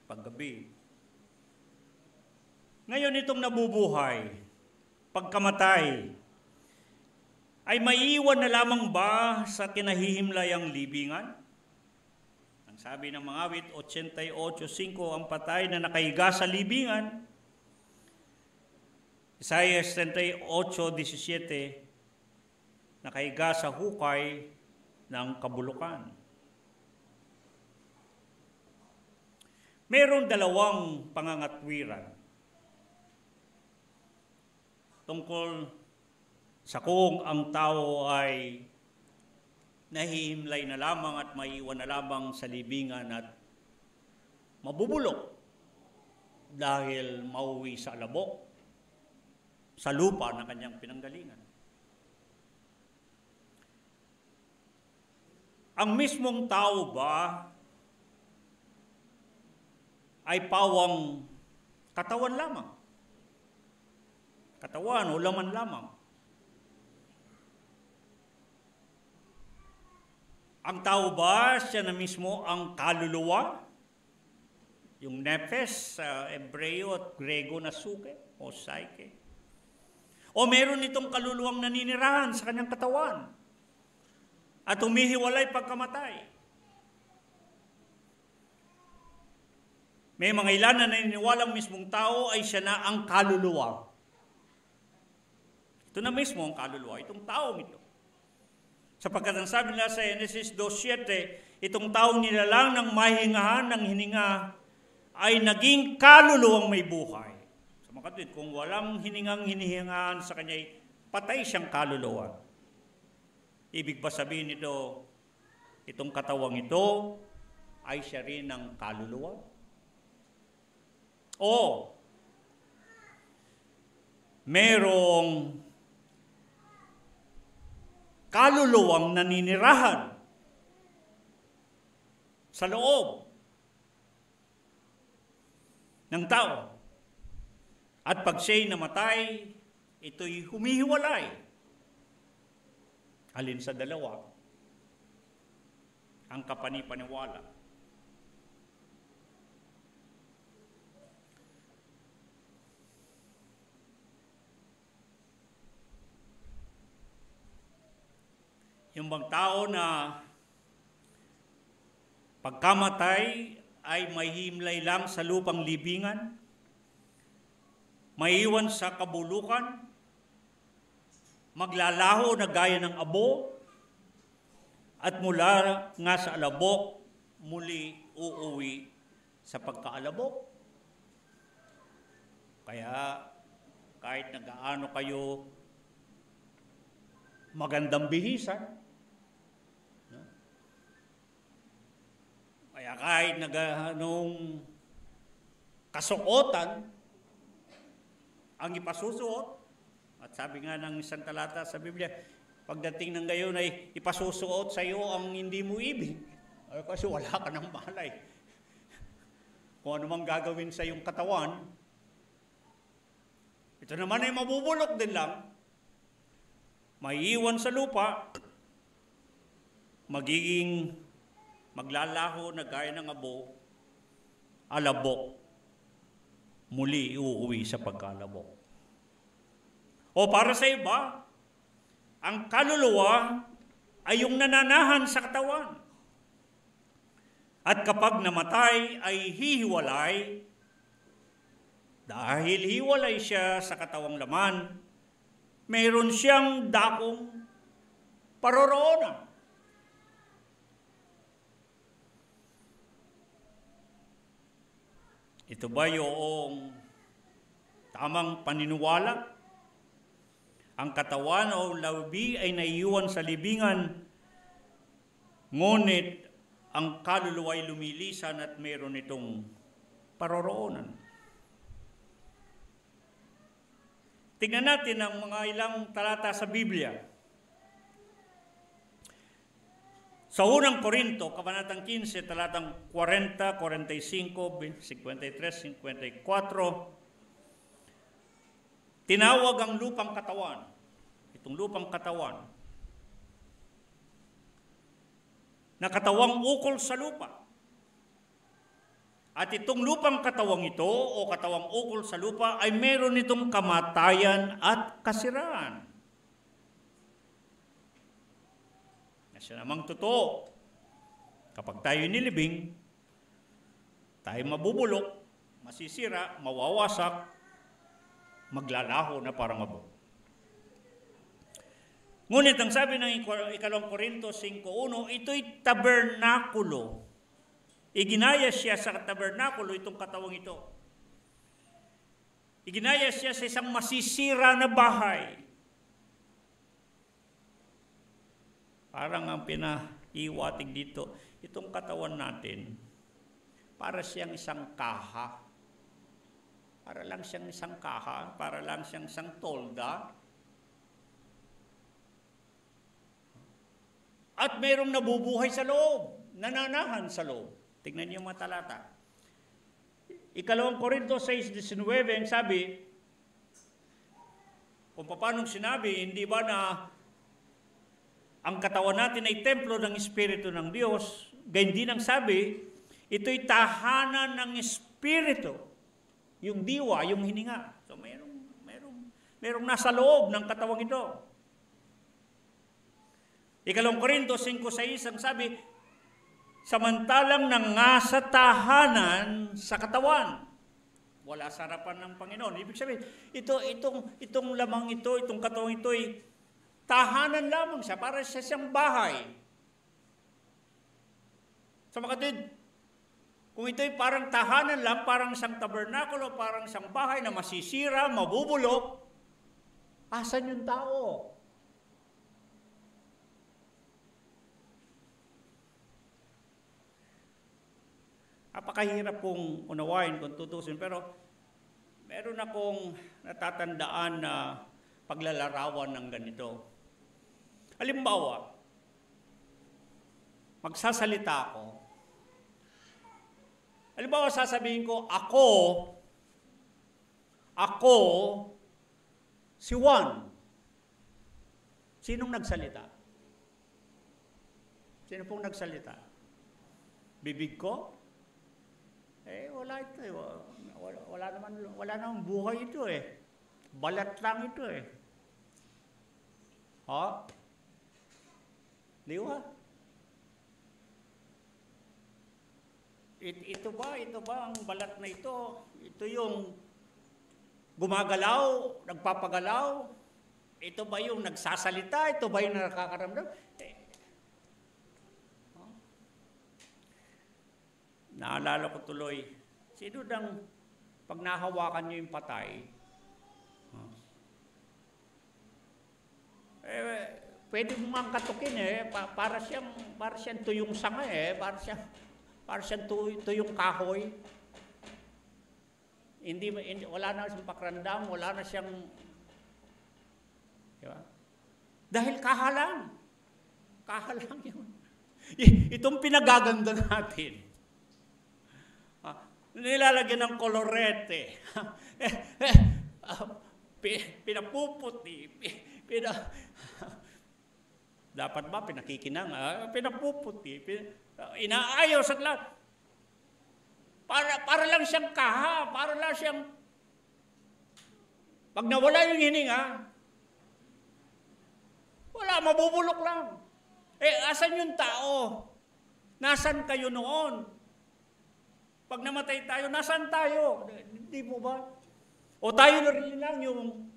paggabi. Ngayon itong nabubuhay, pagkamatay, ay maiiwan na lamang ba sa kinahihimlayang libingan? Ang sabi ng mga awit, 88:5, ang patay na nakahiga sa libingan. Isaiah 38:17, nakahiga sa hukay ng kabulukan. Mayroong dalawang pangangatwiran tungkol sa kung ang tao ay nahihimlay na lamang at maiiwan na lamang sa libingan at mabubulok dahil mauwi sa alabok, sa lupa na kanyang pinanggalingan. Ang mismong tao ba ay pawang katawan lamang? Katawan o laman lamang? Ang tao ba siya na mismo ang kaluluwa? Yung nephes sa Hebreo at Grego na suke o psyche? O meron itong kaluluwang naninirahan sa kanyang katawan at humihiwalay pagkamatay? May mga ilan na naniniwalang mismong tao ay siya na ang kaluluwa. Ito na mismo ang kaluluwa, itong taong ito. Sapagkat ang sabi nila sa Genesis 2:7, itong taong nilalang ng mahingahan ng hininga ay naging kaluluwang may buhay. Makatwid, kung walang hiningang hinihingaan sa kanya, patay siyang kaluluwa. Ibig ba sabihin nito, itong katawang ito ay siya rin ng kaluluwa? O merong kaluluwang naninirahan sa loob ng tao. At pag siya'y namatay, ito'y humihiwalay. Alin sa dalawa? Ang kapanipaniwala. Yung bang tao na pagkamatay ay mahimlay lang sa lupang libingan, maiiwan sa kabulukan, maglalaho na gaya ng abo, at mula nga sa alabok, muli uuwi sa pagkaalabok. Kaya kahit nag-aano kayo magandang bihisan, kaya kahit nag-anong kasuotan, ang ipasusuot, at sabi nga ng isang talata sa Biblia, pagdating ng gayon ay ipasusuot sa iyo ang hindi mo ibig. Kasi wala ka ng malay. Kung ano mang gagawin sa iyong katawan, ito naman ay mabubulok din lang. Maiiwan sa lupa, magiging maglalaho na gaya ng abo, alabok, muli uuwi sa pagkalabok. O para sa iba, ang kaluluwa ay yung nananahan sa katawan. At kapag namatay ay hihiwalay, dahil hiwalay siya sa katawang laman, mayroon siyang dakong paroroonan. Ito ba yung tamang paniniwala. Ang katawan o labi ay naiiwan sa libingan, ngunit ang kaluluwa ay lumilisan at meron itong paroroonan. Tingnan natin ang mga ilang talata sa Biblia. Sa unang Korinto, Kabanatang 15, talatang 40, 45, 53, 54, tinawag ang lupang katawan, itong lupang katawan, na katawang ukol sa lupa. At itong lupang katawang ito, o katawang ukol sa lupa, ay meron itong kamatayan at kasiraan. Na siya namang totoo. Kapag tayo nilibing, tayo mabubulok, masisira, mawawasak, maglalaho na parang abo. Ngunit ang sabi ng 2 Korinto 5:1, ito'y tabernakulo. Iginaya siya sa tabernakulo, itong katawang ito. Iginaya siya sa isang masisira na bahay. Parang ang pinaiwatig dito, itong katawan natin, para siyang isang kaha. Para lang siyang isang kaha, para lang siyang isang tolda. At mayroong nabubuhay sa loob, nananahan sa loob. Tignan niyo mga talata. 2 Korinto 6:19, ang sabi, kung paano sinabi, hindi ba na ang katawan natin ay templo ng Espiritu ng Diyos, gayon din ang sabi, ito'y tahanan ng Espiritu, yung diwa, yung hininga. So mayroong nasa loob ng katawang ito. 2 Korinto 5:6 ang sabi, samantalang nangasa tahanan sa katawan, wala sa harapan ng Panginoon. Ibig sabihin, itong lamang ito, itong katawang ito ay tahanan lamang siya, para sa siyang bahay. Sa mga kapatid, kung ito'y parang tahanan lang, parang isang tabernakulo, parang isang bahay na masisira, mabubulok, asan yung tao? Napakahirap pong unawain kung tutusin, pero meron akong natatandaan na paglalarawan ng ganito. Halimbawa, magsasalita ako. Halimbawa, sasabihin ko, ako, si Juan. Sinong nagsalita? Sino pong nagsalita? Bibig ko? Wala ito eh. Wala naman buhay ito eh. Balat lang ito eh. Ha? Di ba? Ito ba ang balat na ito? Ito yung gumagalaw, nagpapagalaw? Ito ba yung nagsasalita? Ito ba yung nakakaramdam? Naalala ko tuloy, sino dang pag nahawakan nyo yung patay, pwede mo mang katukin para siyang tuyong sanga para siyang tuyong kahoy. Hindi, wala na siyang pakrandam, wala na siyang, diba? Dahil kahalang yun. Itong pinagaganda natin. Nilalagyan ng kolorete. Pinapuputi. Dapat ba pinakikinang? Pinapuputi. Inaayos at lahat. Para lang siyang kaha. Para lang siyang... Pag nawala yung hininga, wala, mabubulok lang. Asan yung tao? Nasaan kayo noon? Pag namatay tayo, nasaan tayo? Hindi po ba? O tayo na rin lang yung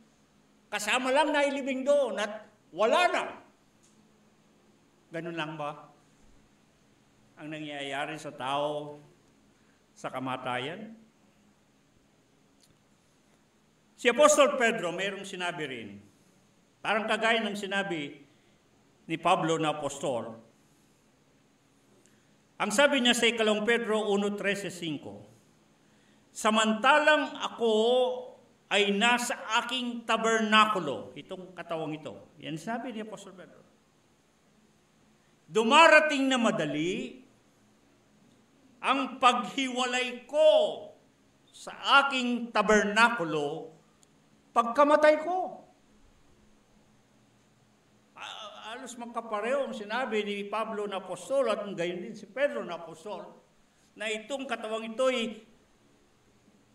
kasama lang na ilibing doon at wala na. Ganun lang ba ang nangyayari sa tao sa kamatayan? Si Apostol Pedro, mayroong sinabi rin, parang kagaya ng sinabi ni Pablo na apostol. Ang sabi niya sa 2 Pedro 1:13-5, samantalang ako ay nasa aking tabernakulo, itong katawang ito. Yan sabi ni Apostol Pedro. Dumarating na madali ang paghiwalay ko sa aking tabernakulo pagkamatay ko. Halos magkapareho ang sinabi ni Pablo na apostol at gayon din si Pedro na apostol na itong katawang ito'y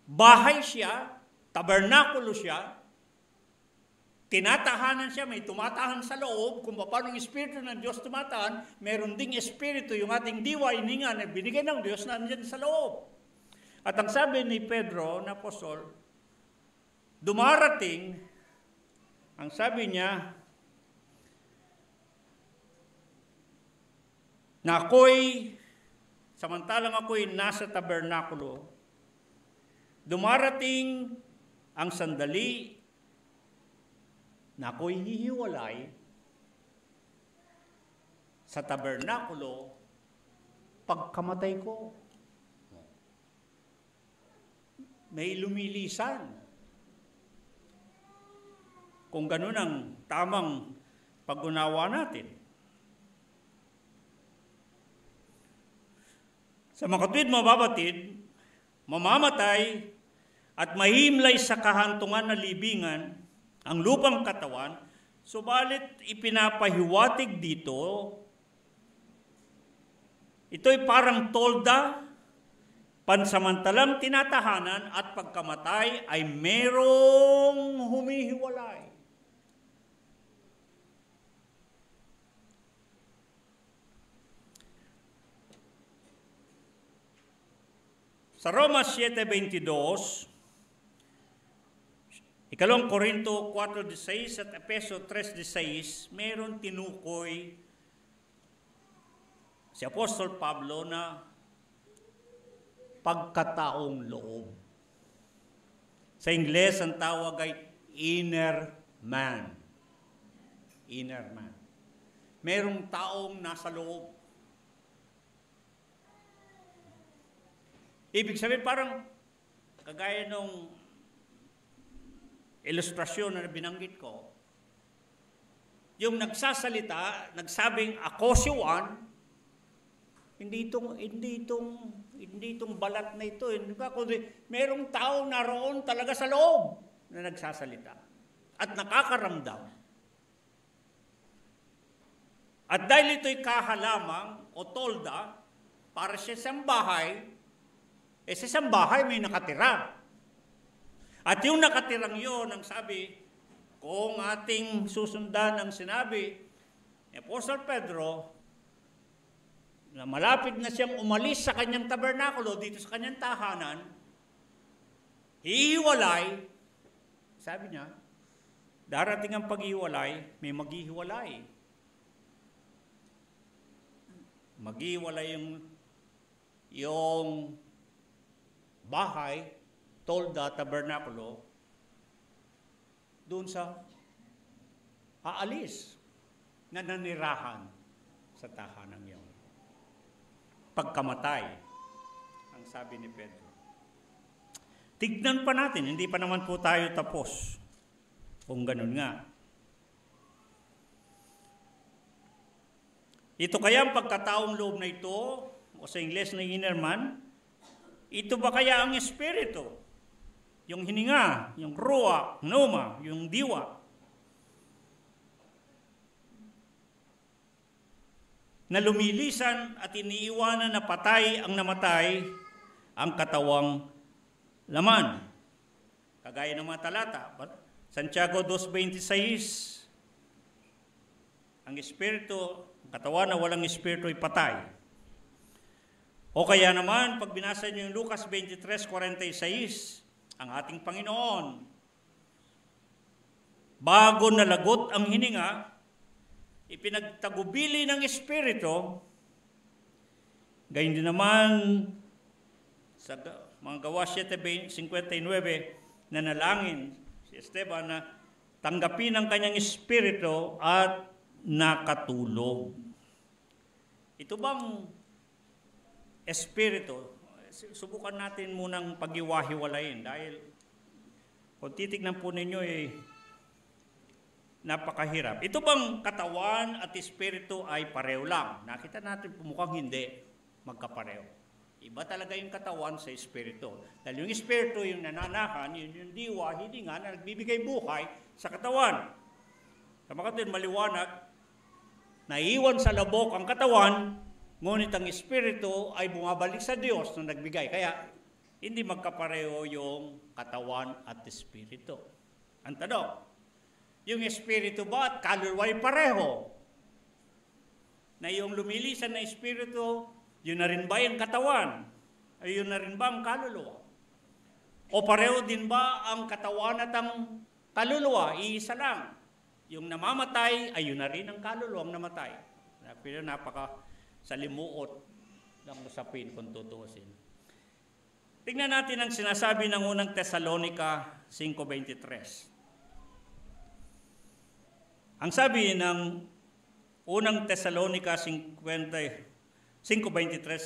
bahay siya, tabernakulo siya, tinatahanan siya, may tumatahan sa loob, kung paano ang Espiritu ng Diyos tumatahan, meron ding Espiritu, yung ating diwa, ininga na binigay ng Diyos na nandiyan sa loob. At ang sabi ni Pedro na apostol, dumarating, ang sabi niya, na ako'y, samantalang ako'y nasa tabernakulo, dumarating ang sandali na ako'y hihiwalay sa tabernakulo pagkamatay ko. May lumilisan. Kung ganun ang tamang pag-unawa natin. Sa mga kapatid, mababatid, mamamatay at mahimlay sa kahantungan na libingan ang lupang katawan, subalit ipinapahiwatig dito, ito'y parang tolda, pansamantalang tinatahanan at pagkamatay ay merong humihiwalay. Sa Roma 7:22, 2 Korinto 4:16 at Efeso 3:16, meron tinukoy si Apostol Pablo na pagkataong loob. Sa Ingles, ang tawag ay inner man. Inner man. Merong taong nasa loob. Ibig sabihin, parang kagaya nung ilustrasyon na binanggit ko, yung nagsasalita, nagsabing ako si Juan, hindi itong balat na ito, kundi merong tao naroon talaga sa loob na nagsasalita at nakakaramdam. At dahil ito'y kahalamang o tolda para sa isang bahay, sa isang bahay may nakatira. At yung nakatirang yun, ang sabi, kung ating susundan ang sinabi ni Apostol Pedro, na malapit na siyang umalis sa kanyang tabernakulo, dito sa kanyang tahanan, hihiwalay, sabi niya, darating ang paghiwalay, may maghihiwalay. Maghiwalay yung bahay, tolda, tabernakulo, doon sa aalis na nanirahan sa tahanan yun. Pagkamatay, ang sabi ni Pedro. Tignan pa natin, hindi pa naman po tayo tapos. Kung ganun nga. Ito kaya ang pagkataong loob na ito, o sa Ingles na inner man, ito ba kaya ang espiritu? Yung hininga, yung ruwa, pneuma, yung diwa. Na lumilisan at iniiwanan na patay ang namatay ang katawang laman. Kagaya ng mga talata. Santiago 2:26, ang espiritu, ang katawan na walang espiritu ay patay. O kaya naman, pag binasa niyo yung Lucas 23:46, ang ating Panginoon, bago nalagot ang hininga, ipinagtagubili ng Espiritu, gayon din naman sa mga Gawa 7:59, nanalangin si Esteban na tanggapin ang kanyang espiritu at nakatulog. Ito bang espiritu, subukan natin munang pag-iwahiwalayin dahil kung titignan po ninyo napakahirap. Ito bang katawan at espiritu ay pareho lang? Nakita natin mukhang hindi magkapareho. Iba talaga yung katawan sa espiritu. Dahil yung espiritu, yung nananakan, yung diwa, hininga na nagbibigay buhay sa katawan. Sa mga kapatid, maliwanag, naiwan sa labok ang katawan, ngunit ang espiritu ay bumabalik sa Diyos na nagbigay. Kaya, hindi magkapareho yung katawan at espiritu. Ang tanong, yung espiritu ba at kaluluwa ay pareho? Na yung lumilisan na espiritu, yun na rin ba yung katawan? Ay yun na rin ba ang kaluluwa? O pareho din ba ang katawan at ang kaluluwa? Iisa lang. Yung namamatay, ay yun na rin ang kaluluwa ang namatay. Pero napaka-salimuot ng usapin kung tutuusin. Tingnan natin ang sinasabi ng unang Tesalonica 5.23. Ang sabi ng unang Tesalonica 5.23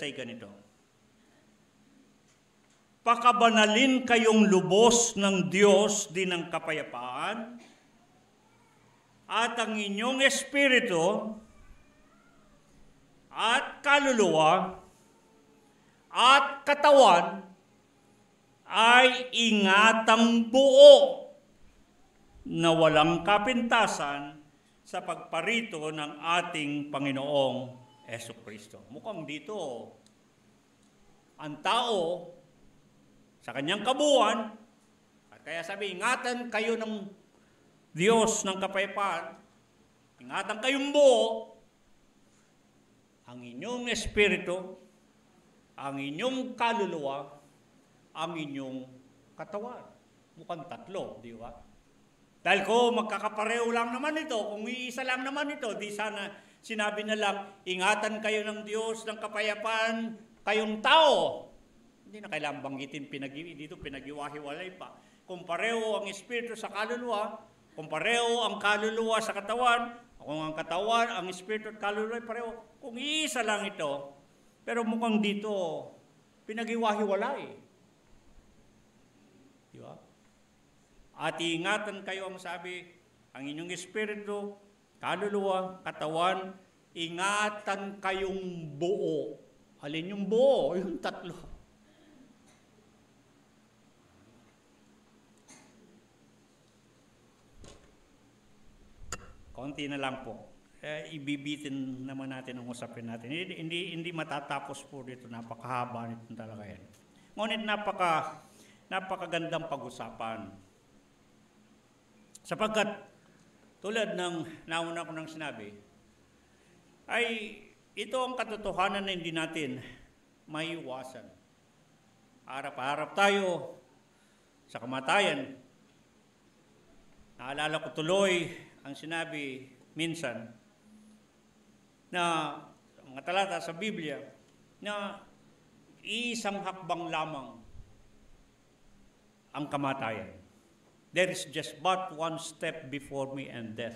ay ganito. Pakabanalin kayong lubos ng Diyos din ng kapayapaan at ang inyong espiritu at kaluluwa at katawan ay ingatang buo na walang kapintasan sa pagparito ng ating Panginoong Jesucristo. Mukhang dito, ang tao sa kanyang kabuuan, at kaya sabi, ingatan kayo ng Diyos ng kapayapaan, ingatan kayong buo, ang inyong espiritu, ang inyong kaluluwa, ang inyong katawan. Mukhang tatlo, di ba? Dahil kung magkakapareho lang naman ito, kung iisa lang naman ito, di sana sinabi na lang, ingatan kayo ng Diyos ng kapayapaan, kayong tao. Hindi na kailangang banggitin dito, pinag-iwahiwalay pa. Kung pareho ang espiritu sa kaluluwa, kung pareho ang kaluluwa sa katawan, kung ang katawan, ang espiritu at kaluluwa ay pareho, kung iisa lang ito, pero mukhang dito, pinag-iwahiwalay. Di ba? At iingatan kayo ang sabi, ang inyong espiritu, kaluluwa, katawan, ingatan kayong buo. Alin yung buo? Yung tatlo. Konti na lang po. Ibibitin naman natin ang usapin natin. Hindi matatapos po dito. Napakahaba nito talaga yan. Ngunit napakagandang pag-usapan. Sapagkat tulad ng nauna ko nang sinabi, ay ito ang katotohanan na hindi natin maiiwasan. Harap-harap tayo sa kamatayan. Naalala ko tuloy ang sinabi minsan na mga talata sa Biblia na isang hakbang lamang ang kamatayan. There is just but one step before me and death.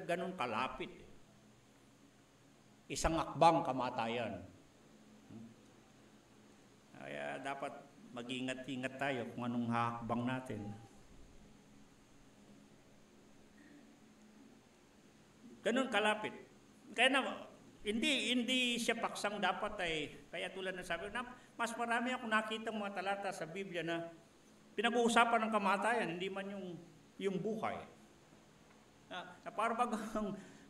Ganun kalapit. Isang hakbang kamatayan. Kaya dapat mag-ingat-ingat tayo kung anong hakbang natin. Ganun kalapit. Kaya na, hindi siya paksang dapat kaya tulad ng sabi, mas marami akong nakita mga talata sa Biblia na pinag-uusapan ng kamatayan, hindi man yung buhay. Na parang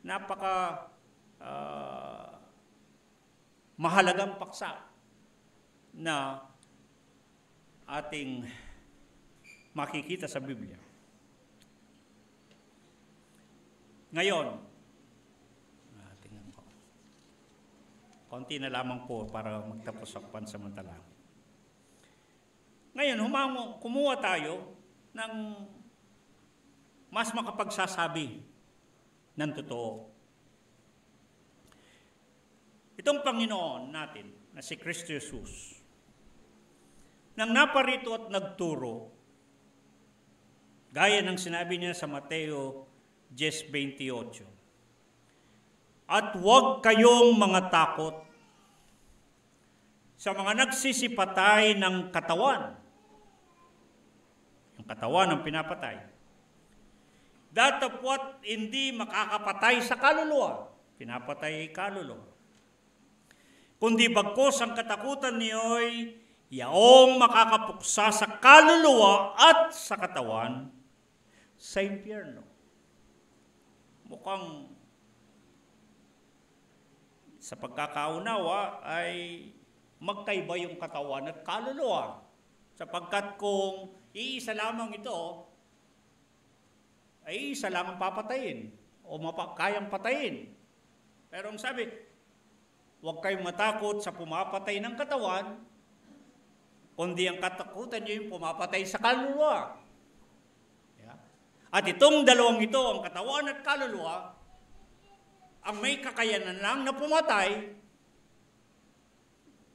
napaka mahalagang paksa na ating makikita sa Biblia. Ngayon, tingnan ko. Konti na lamang po para magtapos ang pansamantala. Ngayon, kumuha tayo ng mas makapagsasabi ng totoo. Itong Panginoon natin, na si Kristo Jesus, nang naparito at nagturo Gaya ng sinabi niya sa Mateo 10:28. At huwag kayong mga takot sa mga nagsisipatay ng katawan. Ang katawan ang pinapatay. Datapwat hindi makakapatay sa kaluluwa. Pinapatay kaluluwa. Kundi bagkos ang katakutan niyo'y yaong makakapuksa sa kaluluwa at sa katawan sa impyerno. Mukhang sa pagkakaunawa ay magkaiba yung katawan at kaluluwa. Sapagkat kung iisa lamang ito, ay isa lang ang papatayin o kayang patayin. Pero ang sabi, huwag kayong matakot sa pumapatay ng katawan, kundi ang katakutan niyo yung pumapatay sa kaluluwa. Yeah. At itong dalawang ito, ang katawan at kaluluwa, ang may kakayanan lang na pumatay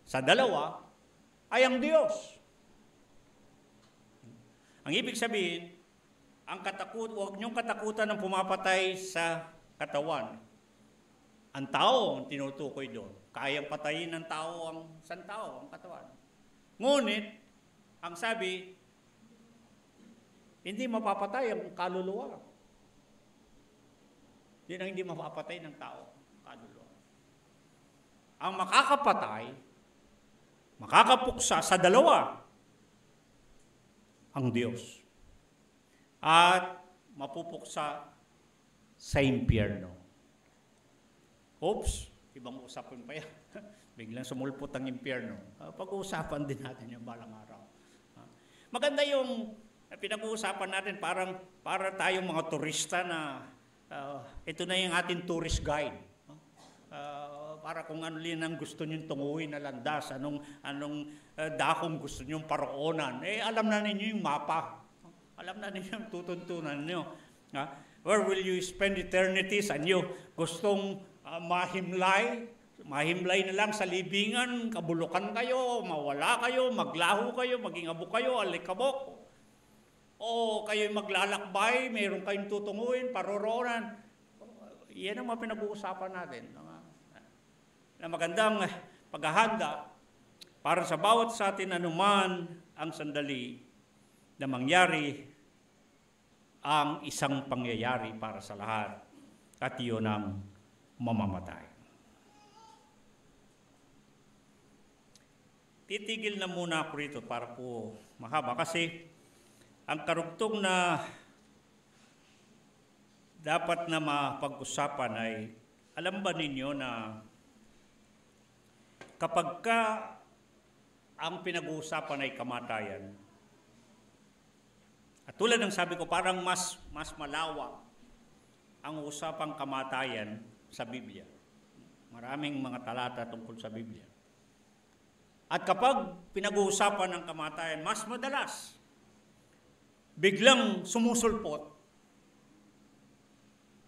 sa dalawa ay ang Diyos. Ang ibig sabihin, huwag niyong katakutan ng pumapatay sa katawan. Ang tao ang tinutukoy doon. Kayang patayin ng tao ang isang tao, ang katawan. Ngunit, ang sabi, hindi mapapatay ang kaluluwa. Yun ang hindi mapapatay ng tao, kaluluwa. Ang makakapatay, makakapuksa sa dalawa, ang Diyos. At mapupuksa sa impyerno. Oops, ibang usapan pa yan. Biglang sumulpot ang impyerno. Pag-uusapan din natin yung balang araw. Maganda yung pinag-uusapan natin, para tayong mga turista na ito na yung ating tourist guide. Para kung ano din ang gusto nyong tunguhin na landas, anong dakong gusto nyong paroonan, alam na ninyo yung mapa. Alam na ninyo yung tutuntunan nyo. Where will you spend eternity? Saan nyo gustong mahimlay? Mahimlay na lang sa libingan, kabulukan kayo, mawala kayo, maglaho kayo, maging abo kayo, alikabok. O kayo'y maglalakbay, mayroon kayong tutunguhin, paroroonan. Yan ang mga pinag-uusapan natin. Na magandang paghahanda para sa bawat sa atin anuman ang sandali na mangyari ang isang pangyayari para sa lahat. At iyon ang mamamatay. Titigil na muna ako rito para po mahaba kasi ang karugtong na dapat na mapag-usapan ay, alam ba ninyo na kapag ka ang pinag-uusapan ay kamatayan, at tulad ng sabi ko, parang mas malawak ang usapang kamatayan sa Biblia. Maraming mga talata tungkol sa Biblia. At kapag pinag-uusapan ng kamatayan, mas madalas biglang sumusulpot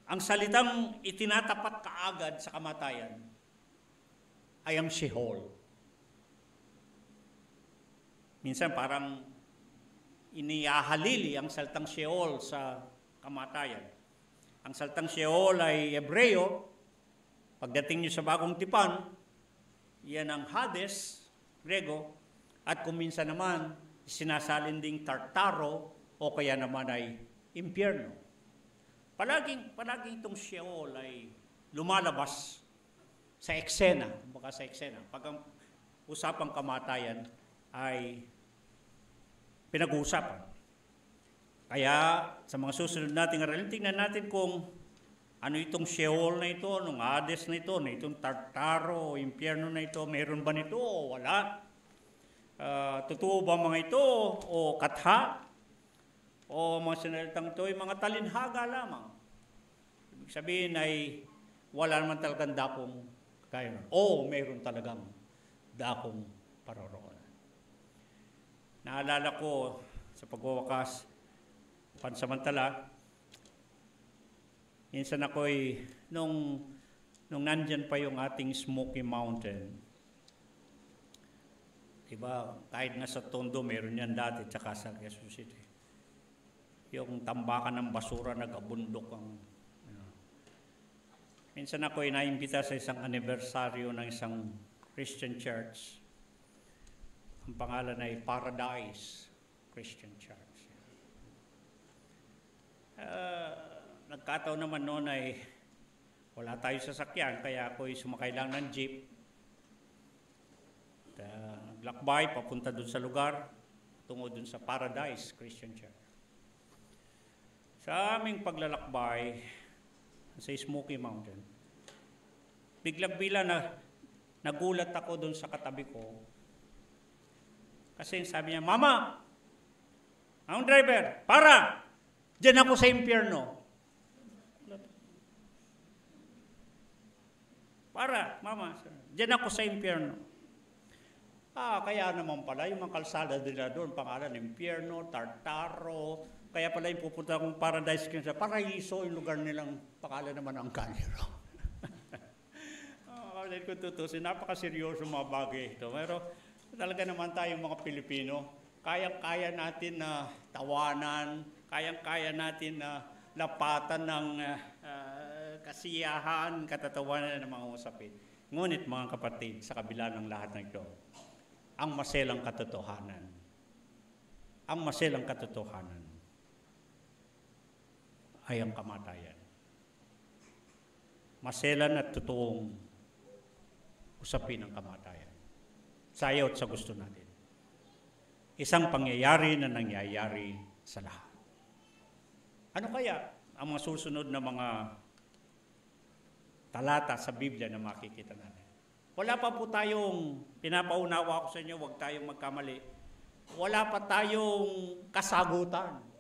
ang salitang itinatapat kaagad sa kamatayan ay ang Sheol. Minsan parang inihahalili ang salitang Sheol sa kamatayan. Ang salitang Sheol ay Hebreo. Pagdating niyo sa Bagong Tipan, yan ang Hades, Grego, at kung minsan naman sinasalin ding Tartaro o kaya naman ay impyerno. Palaging itong Sheol ay lumalabas sa eksena, baka sa eksena. Pag ang usapang kamatayan ay pinag-uusapan. Kaya sa mga susunod nating aralin, tingnan natin kung ano itong Sheol na ito, anong Hades na ito, na itong Tartaro, impyerno na ito, mayroon ba nito o wala? Totoo ba mga ito o katha? O mga sinalitang ito ay mga talinhaga lamang. Ibig sabihin ay wala naman talagang dakong kaya nun. O mayroon talagang dakong paroroonan. Naalala ko sa pagwawakas, pansamantala, minsan ako'y, nung nandyan pa yung ating Smoky Mountain, diba, kahit nga sa Tondo, meron yan dati, tsaka sa Quezon City. yung tambakan ng basura, nag-abundok ang... Minsan ako ay naimbita sa isang anibersaryo ng isang Christian church. Ang pangalan ay Paradise Christian Church. Nagkataon naman noon ay wala tayo sasakyan, kaya ako ay sumakay lang ng jeep. Naglakbay, papunta dun sa lugar, tungo dun sa Paradise Christian Church. Sa aming paglalakbay, sa Smoky Mountain, biglang-bila nagulat ako dun sa katabi ko. Kasi sabi niya, Mama, ang driver, para! Diyan ako sa impyerno. Para, Mama, diyan ako sa impyerno. Kaya naman pala, yung mga kalsada nila doon, pangalan, impyerno, Tartaro, kaya pala yung pupunta akong Paradise, Paraiso, yung lugar nilang pangalan naman ang Calero. Kung tutusin, napakaseryoso mga bagay ito. Pero talaga naman tayong mga Pilipino, kayang-kaya natin na tawanan, kayang-kaya natin na lapatan ng kasiyahan, katatawanan ng mga usapin. Ngunit mga kapatid, sa kabila ng lahat ng ito, ang maselang katotohanan, ay ang kamatayan. Maselan at totoong usapin ang kamatayan. Sa ayaw at sa gusto natin. Isang pangyayari na nangyayari sa lahat. Ano kaya ang mga susunod na mga talata sa Biblia na makikita natin? Wala pa po tayong, pinapaunawa ko sa inyo, huwag tayong magkamali. Wala pa tayong kasagutan.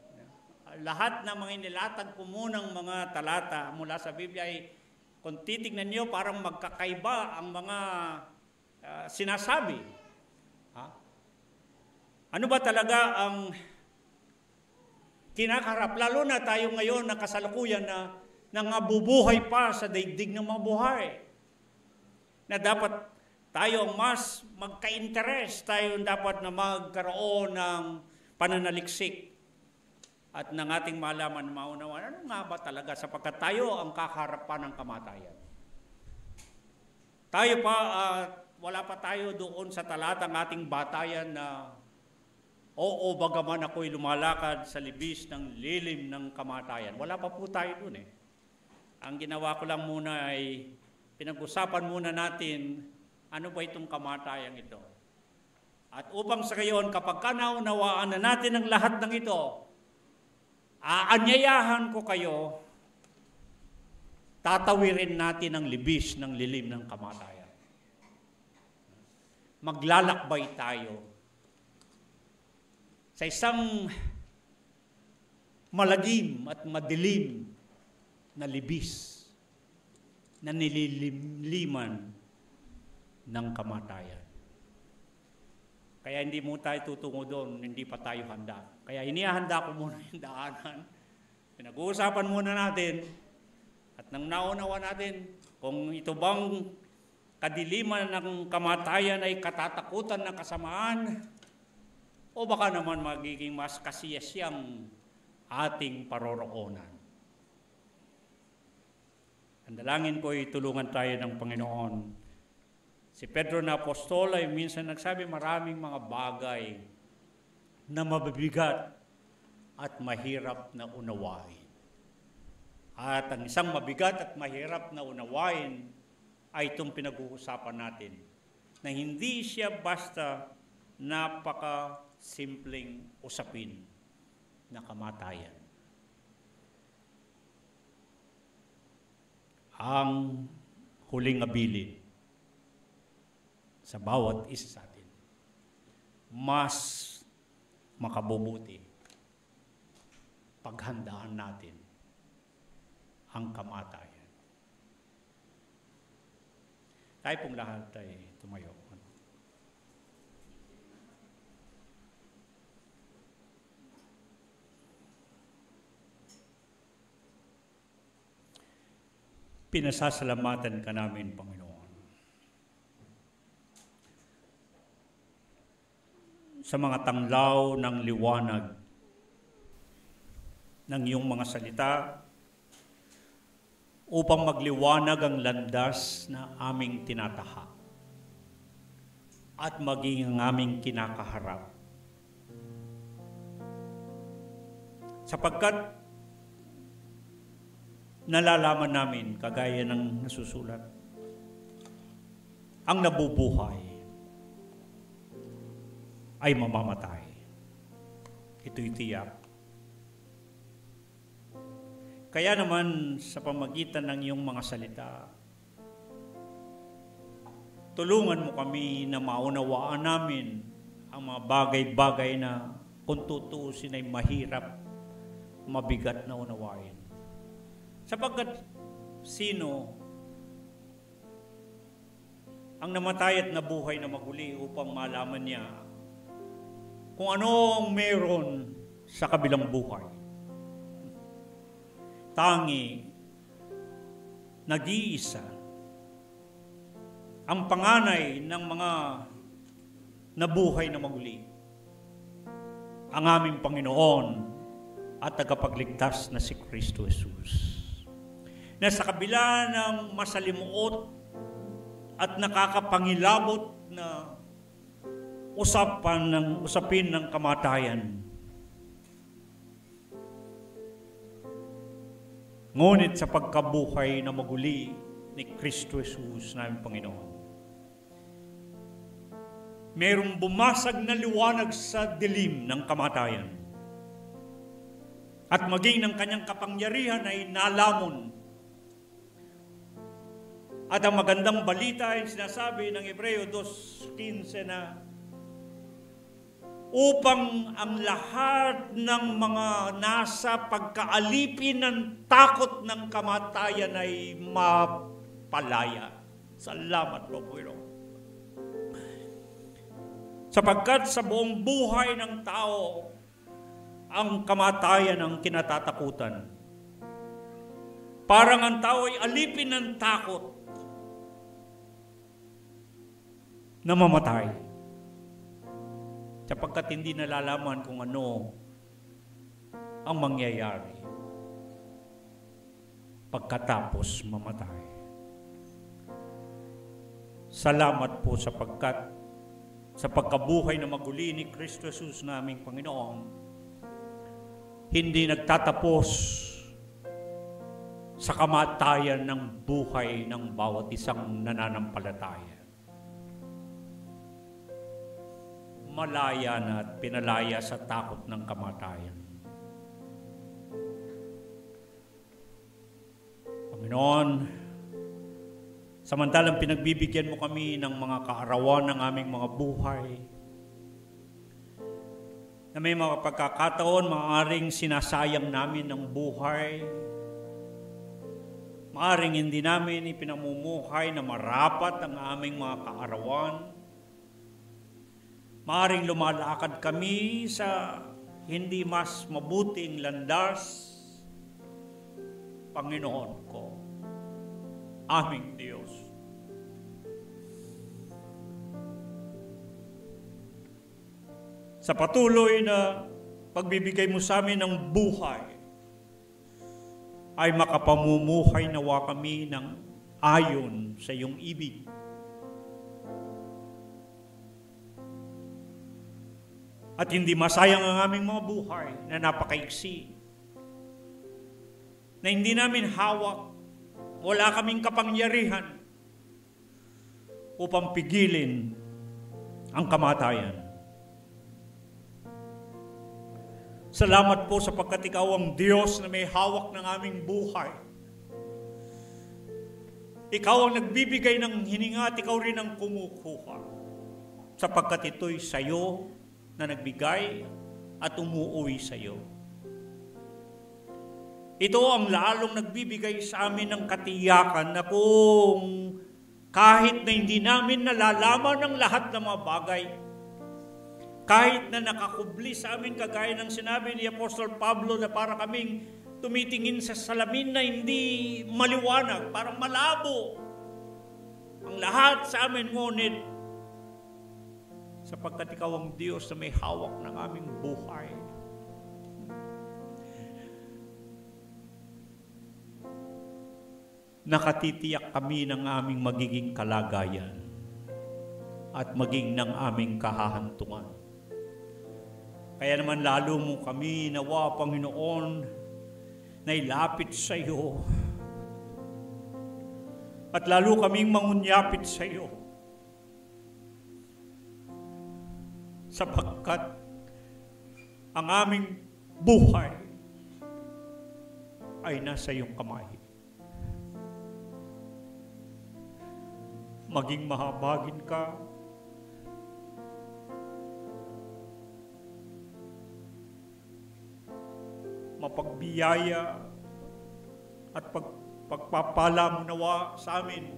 Lahat ng mga inilatag ko munang mga talata mula sa Biblia ay, kung titignan niyo, parang magkakaiba ang mga sinasabi. Ano ba talaga ang kinakarap? Lalo na tayo ngayon na kasalukuyan na nangabubuhay pa sa daigdig ng mga buhay. Na dapat tayo ang mas magka-interest, tayo dapat na magkaroon ng pananaliksik at ng ating malaman, maunawan. Ano nga ba talaga sapagkat tayo ang kakaharapan ng kamatayan? Tayo pa, wala pa tayo doon sa talatang ating batayan na oo, bagaman ako'y lumalakad sa libis ng lilim ng kamatayan. Wala pa po tayo doon eh. Ang ginawa ko lang muna ay pinag-usapan muna natin ano ba itong kamatayang ito. At upang sa gayon, kapag naunawaan na natin ang lahat ng ito, aanyayahan ko kayo, tatawirin natin ang libis ng lilim ng kamatayan. Maglalakbay tayo sa isang malagim at madilim na libis na nililimliman ng kamatayan. Kaya hindi mo tayo tutungo doon, hindi pa tayo handa. Kaya inihanda ko muna yung daanan. Pinag-uusapan muna natin at nang naunawa natin kung ito bang kadiliman ng kamatayan ay katatakutan ng kasamaan o baka naman magiging mas kasiyasyang ating paroroonan. Ang dalangin ko ay tulungan tayo ng Panginoon. Si Pedro na apostol ay minsan nagsabi maraming mga bagay na mabibigat at mahirap na unawain. At ang isang mabigat at mahirap na unawain ay itong pinag-uusapan natin na hindi siya basta napaka-simpleng usapin na kamatayan. Ang huling abilin sa bawat isa sa atin, mas makabubuti paghandaan natin ang kamatayan. Tayo pong lahat ay tumayo. Pinasasalamatan ka namin, Panginoon, sa mga tanglaw ng liwanag ng iyong mga salita upang magliwanag ang landas na aming tinatahak at maging ang aming kinakaharap. Sapagkat nalalaman namin, kagaya ng nasusulat, ang nabubuhay ay mamamatay. Ito'y tiyak. Kaya naman sa pamagitan ng iyong mga salita, tulungan mo kami na maunawaan namin ang mga bagay-bagay na kung tutuusin ay mahirap, mabigat na unawain. Sapagkat sino ang namatay at nabuhay na maguli upang malaman niya kung ano ang meron sa kabilang buhay. Tangi, nag-iisa, ang panganay ng mga nabuhay na maguli, ang aming Panginoon at tagapagligtas na si Kristo Jesus. Na sa kabila ng masalimuot at nakakapangilabot na usapin ng kamatayan, ngunit sa pagkabuhay na maguli ni Kristo Jesus naming Panginoon, mayroong bumasag na liwanag sa dilim ng kamatayan at maging ng kanyang kapangyarihan ay nalamon. At ang magandang balita ay sinasabi ng Hebreo 2:15 na upang ang lahat ng mga nasa pagkaalipin ng takot ng kamatayan ay mapalaya. Salamat po, Panginoon. Sapagkat sa buong buhay ng tao, ang kamatayan ang kinatatakutan. Parang ang tao ay alipin ng takot na mamatay. Sapagkat hindi nalalaman kung ano ang mangyayari pagkatapos mamatay. Salamat po sapagkat sa pagkabuhay na maguli ni Kristo Jesus naming Panginoon, hindi nagtatapos sa kamatayan ng buhay ng bawat isang nananampalataya. Malaya na at pinalaya sa takot ng kamatayan. Panginoon, samantalang pinagbibigyan mo kami ng mga kaarawan ng aming mga buhay, na may mga pagkakataon, maaaring sinasayang namin ng buhay, maaaring hindi namin ipinamumuhay na marapat ang aming mga kaarawan, maaaring lumalakad kami sa hindi mas mabuting landas. Panginoon ko, aming Diyos, sa patuloy na pagbibigay mo sa amin ng buhay, ay makapamumuhay nawa kami ng ayon sa iyong ibig. At hindi masayang ang aming mga buhay na napakaiksi, na hindi namin hawak, wala kaming kapangyarihan upang pigilin ang kamatayan. Salamat po sapagkat ikaw ang Diyos na may hawak ng aming buhay. Ikaw ang nagbibigay ng hininga at ikaw rin ang kumukuha, sapagkat ito'y sa iyo na nagbigay at umuuwi sa iyo. Ito ang lalong nagbibigay sa amin ng katiyakan na kung kahit na hindi namin nalalaman ang lahat ng mga bagay, kahit na nakakubli sa amin kagaya ng sinabi ni Apostol Pablo na para kaming tumitingin sa salamin na hindi maliwanag, parang malabo ang lahat sa amin, ngunit sapagkat ikaw ang Diyos na may hawak ng aming buhay, nakatitiyak kami ng aming magiging kalagayan at maging ng aming kahahantungan. Kaya naman lalo mo kami, nawa, Panginoon, na ilapit sa iyo at lalo kaming mangunyapit sa iyo sapagkat ang aming buhay ay nasa iyong kamay. Maging mahabagin ka, mapagbiyaya at pagpapala mo nawa sa amin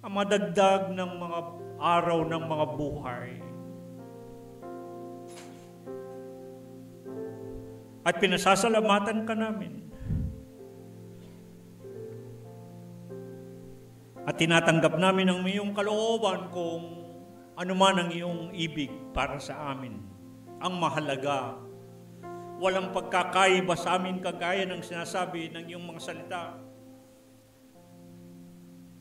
ang madagdag ng mga araw ng mga buhay. At pinasasalamatan ka namin. At tinatanggap namin ang iyong kalooban kung ano man ang iyong ibig para sa amin. Ang mahalaga, walang pagkakaiba sa amin kagaya ng sinasabi ng iyong mga salita.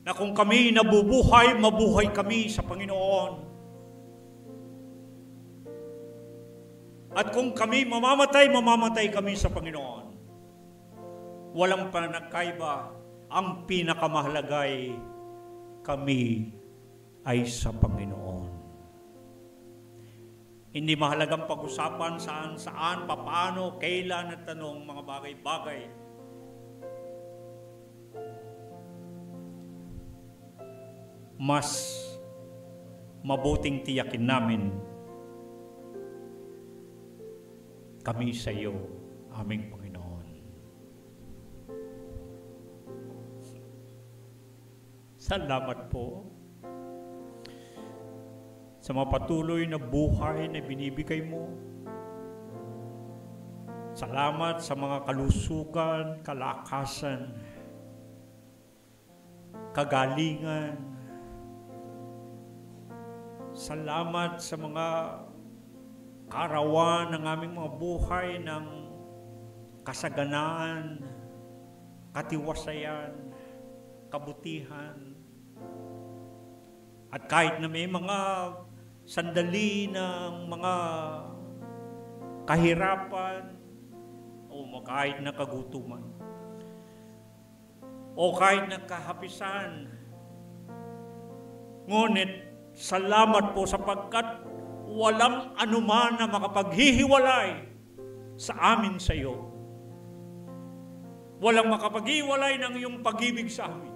Na kung kami nabubuhay, mabuhay kami sa Panginoon. At kung kami mamamatay, mamamatay kami sa Panginoon. Walang panagkaiba. Ang pinakamahalagay, kami ay sa Panginoon. Hindi mahalagang pag-usapan saan, papaano, kailan at tanong mga bagay-bagay. Mas mabuting tiyakin namin kami sa iyo, aming Panginoon. Salamat po sa mapatuloy na buhay na binibigay mo. Salamat sa mga kalusugan, kalakasan, kagalingan. Salamat sa mga karawan ng aming mga buhay ng kasaganaan, katiwasayan, kabutihan. At kahit na may mga sandali ng mga kahirapan o kahit na kagutuman o kahit na kahapisan, ngunit salamat po sapagkat walang anuman na makapaghihiwalay sa amin sa iyo. Walang makapaghiwalay ng iyong pag-ibig sa amin.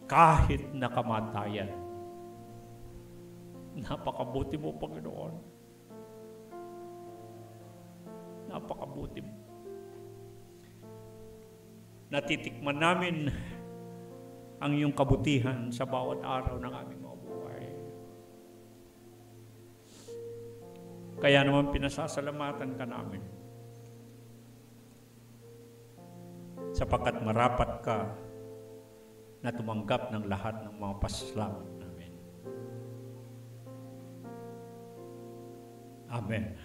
Kahit na kamatayan. Napakabuti mo, Panginoon. Napakabuti mo. Natitikman namin ang iyong kabutihan sa bawat araw ng aming mga buhay. Kaya naman pinasasalamatan ka namin. Sapagkat marapat ka na tumanggap ng lahat ng mga pasasalamat namin. Amen.